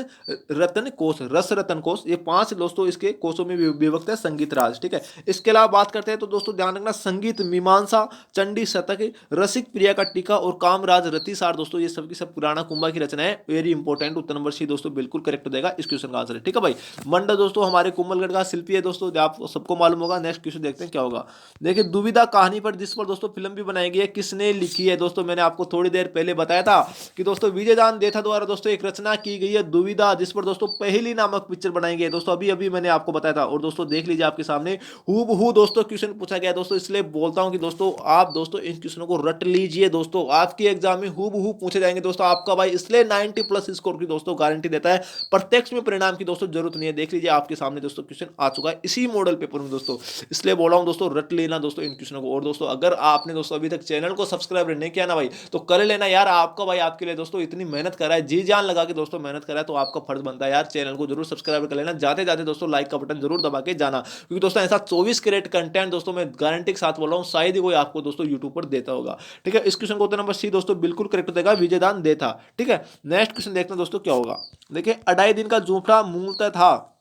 रत्न कोश, रस रत्न कोश, ये 5 दोस्तों इसके कोशों में विभक्त है संगीत राज। ठीक है, इसके अलावा बात करते हैं तो दोस्तों ध्यान रखना, संगीत मीमांसा, चंडी शतक, रसिक प्रिया का टीका और कामराज रतिसार दोस्तों, ये सब की सब राणा कुंभा की रचना है। वेरी इंपॉर्टेंट, उत्तर नंबर सी दोस्तों बिल्कुल करेक्ट हो जाएगा, इस क्वेश्चन का आंसर है। ठीक है भाई, मंड दोस्तों हमारे कुंभलगढ़ का शिल्पी है दोस्तों, आपको सबको मालूम होगा। नेक्स्ट क्वेश्चन देखते हैं क्या होगा। देखिए दुविधा कहानी पर, जिस पर दोस्तों फिल्म भी बनाई गई है, किसने लिखी है दोस्तों, मैंने आपको थोड़ी देर पहले बताया था कि दोस्तों विजयदान देथा द्वारा दोस्तों एक रचना की गई है दुविधा, जिस पर दोस्तों पहली नामक पिक्चर बनाई गई है दोस्तों, अभी अभी मैंने आपको बताया था। और दोस्तों देख लीजिए आपके सामने हूबहू दोस्तों क्वेश्चन पूछा गया दोस्तों, इसलिए बोलता हूं कि दोस्तों आप दोस्तों इन क्वेश्चनों को रट लीजिए दोस्तों, आपके एग्जाम में हूबहू पूछे जाएंगे दोस्तों आपका भाई, इसलिए 90 प्लस स्कोर की दोस्तों गारंटी देता है। प्रत्यक्ष में परिणाम की दोस्तों जरूरत नहीं है। देख लीजिए आपके सामने दोस्तों क्वेश्चन आ चुका है इसी मॉडल पेपर में दोस्तों, इसलिए बोला हूं दोस्तों रट लेना दोस्तों इन क्वेश्चनों को। और दोस्तों अगर आपने दोस्तों अभी तक चैनल को सब्सक्राइब नहीं किया ना भाई, तो कर लेना यार, आपका भाई आपके लिए दोस्तों इतनी मेहनत कर रहा है, जी जान लगा के दोस्तों मेहनत कर रहा है, तो आपका फर्ज बनता है यार चैनल को जरूर सब्सक्राइब कर लेना। जाते जाते दोस्तों लाइक का बटन जरूर दबा के जाना, क्योंकि दोस्तों ऐसा 24 कैरेट कंटेंट दोस्तों मैं गारंटी के साथ बोल रहा हूं, शायद ही कोई आपको दोस्तों यूट्यूब पर देता होगा। ठीक है, इस क्वेश्चन को उत्तर नंबर सी दोस्तों बिल्कुल करेक्ट हो जाएगा, विजयदान देथा। ठीक है, नेक्स्ट क्वेश्चन देखते हैं दोस्तों क्या होगा। देखिए अढ़ाई दिन का झूठा मूलतः था,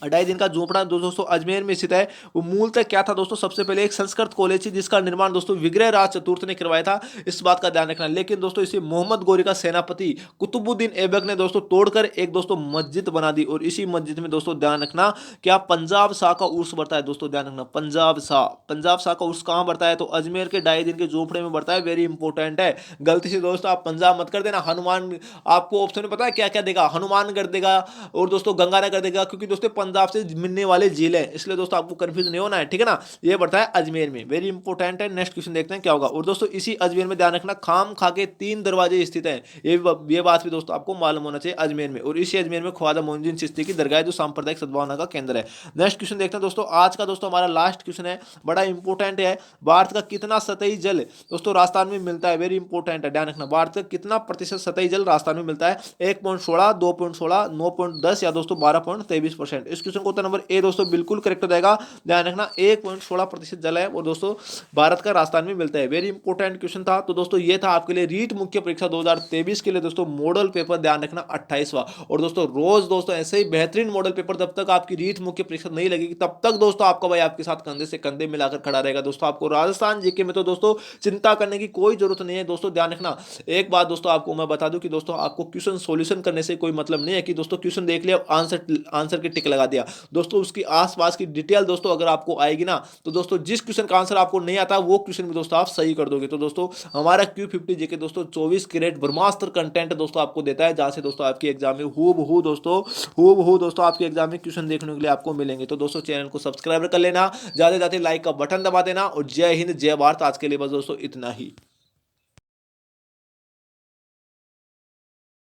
अढ़ाई दिन का झोपड़ा दोस्तों अजमेर में स्थित है। वो मूलतः क्या था दोस्तों, सबसे पहले एक संस्कृत कॉलेज थी, जिसका निर्माण दोस्तों विग्रह राज चतुर्थ ने करवाया था, इस बात का ध्यान रखना। लेकिन दोस्तों इसे मोहम्मद गोरी का सेनापति कुतुबुद्दीन ऐबक ने दोस्तों तोड़कर एक दोस्तों मस्जिद बना दी। और इसी मस्जिद में दोस्तों ध्यान रखना क्या पंजाब शाह का उर्स बढ़ता है दोस्तों, ध्यान रखना पंजाब शाह का उर्स कहां बढ़ता है, तो अजमेर के ढाई दिन के झोपड़े में बढ़ता है। वेरी इंपॉर्टेंट है, गलती से दोस्तों आप पंजाब मत कर देना। हनुमान आपको ऑप्शन में पता है क्या क्या देगा, हनुमानगढ़ देगा और दोस्तों गंगानगर देगा, क्योंकि दोस्तों पंजाब से मिलने वाले झील है, इसलिए दोस्तों आपको कंफ्यूज नहीं होना है। ठीक है ना, ये बढ़ता है अजमेर में, वेरी इंपॉर्टेंट है। नेक्स्ट क्वेश्चन देखते हैं क्या होगा। और दोस्तों इसी अजमेर में ध्यान रखना खाम खा के 3 दरवाजे स्थित हैं, ये बात भी दोस्तों आपको मालूम होना चाहिए अजमेर में। और इसी अजमेर में ख्वाजा मोइनुद्दीन चिश्ती की दरगाह है, जो सांप्रदायिक सद्भावना का केंद्र है। नेक्स्ट क्वेश्चन देखते हैं दोस्तों, आज का दोस्तों हमारा लास्ट क्वेश्चन है, बड़ा इंपॉर्टेंट है। भारत का कितना सतही जल दोस्तों राजस्थान में मिलता है, वेरी इंपॉर्टेंट है, ध्यान रखना। भारत का कितना प्रतिशत सतही जल राजस्थान में मिलता है, 1.16, 2.16, 9.10 या दोस्तों 12.23%। इस क्वेश्चन को उत्तर नंबर ए दोस्तों बिल्कुल करेक्ट हो जाएगा, ध्यान रखना 1.16% जल है और दोस्तों भारत का राजस्थान में मिलता है। वेरी इंपॉर्टेंट क्वेश्चन था। तो दोस्तों ये था आपके लिए रीट मुख्य परीक्षा 2023 के लिए दोस्तों मॉडल पेपर, ध्यान रखना 28वां। और दोस्तों रोज दोस्तों ऐसे ही बेहतरीन मॉडल पेपर, जब तक आपकी रीट मुख्य परीक्षा नहीं लगेगी तब तक दोस्तों आपका भाई आपके साथ कंधे से कंधे मिलाकर खड़ा रहेगा दोस्तों। आपको राजस्थान जीके में तो दोस्तों चिंता करने की कोई जरूरत नहीं है दोस्तों। ध्यान रखना एक बात दोस्तों आपको मैं बता दूं कि दोस्तों आपको क्वेश्चन सॉल्यूशन करने से कोई मतलब नहीं है कि दोस्तों क्वेश्चन देख लिया आंसर की टिक लगा दिया दोस्तों। उसकी आसपास की डिटेल दोस्तों अगर आपको आएगी ना, तो दोस्तों जिस क्वेश्चन का आंसर आपको नहीं आता वो क्वेश्चन भी दोस्तों आप सही कर दोगे। तो दोस्तों हमारा Q50 जीके दोस्तों 24 कैरेट ब्रह्मास्त्र कंटेंट दोस्तों आपको देता है, जहां से दोस्तों आपके एग्जाम में हूबहू दोस्तों आपके एग्जाम में क्वेश्चन देखने के लिए आपको मिलेंगे। तो दोस्तों चैनल को सब्सक्राइब कर लेना, जाते जाते लाइक का बटन दबा देना। और जय हिंद जय भारत, आज के लिए बस दोस्तों इतना ही।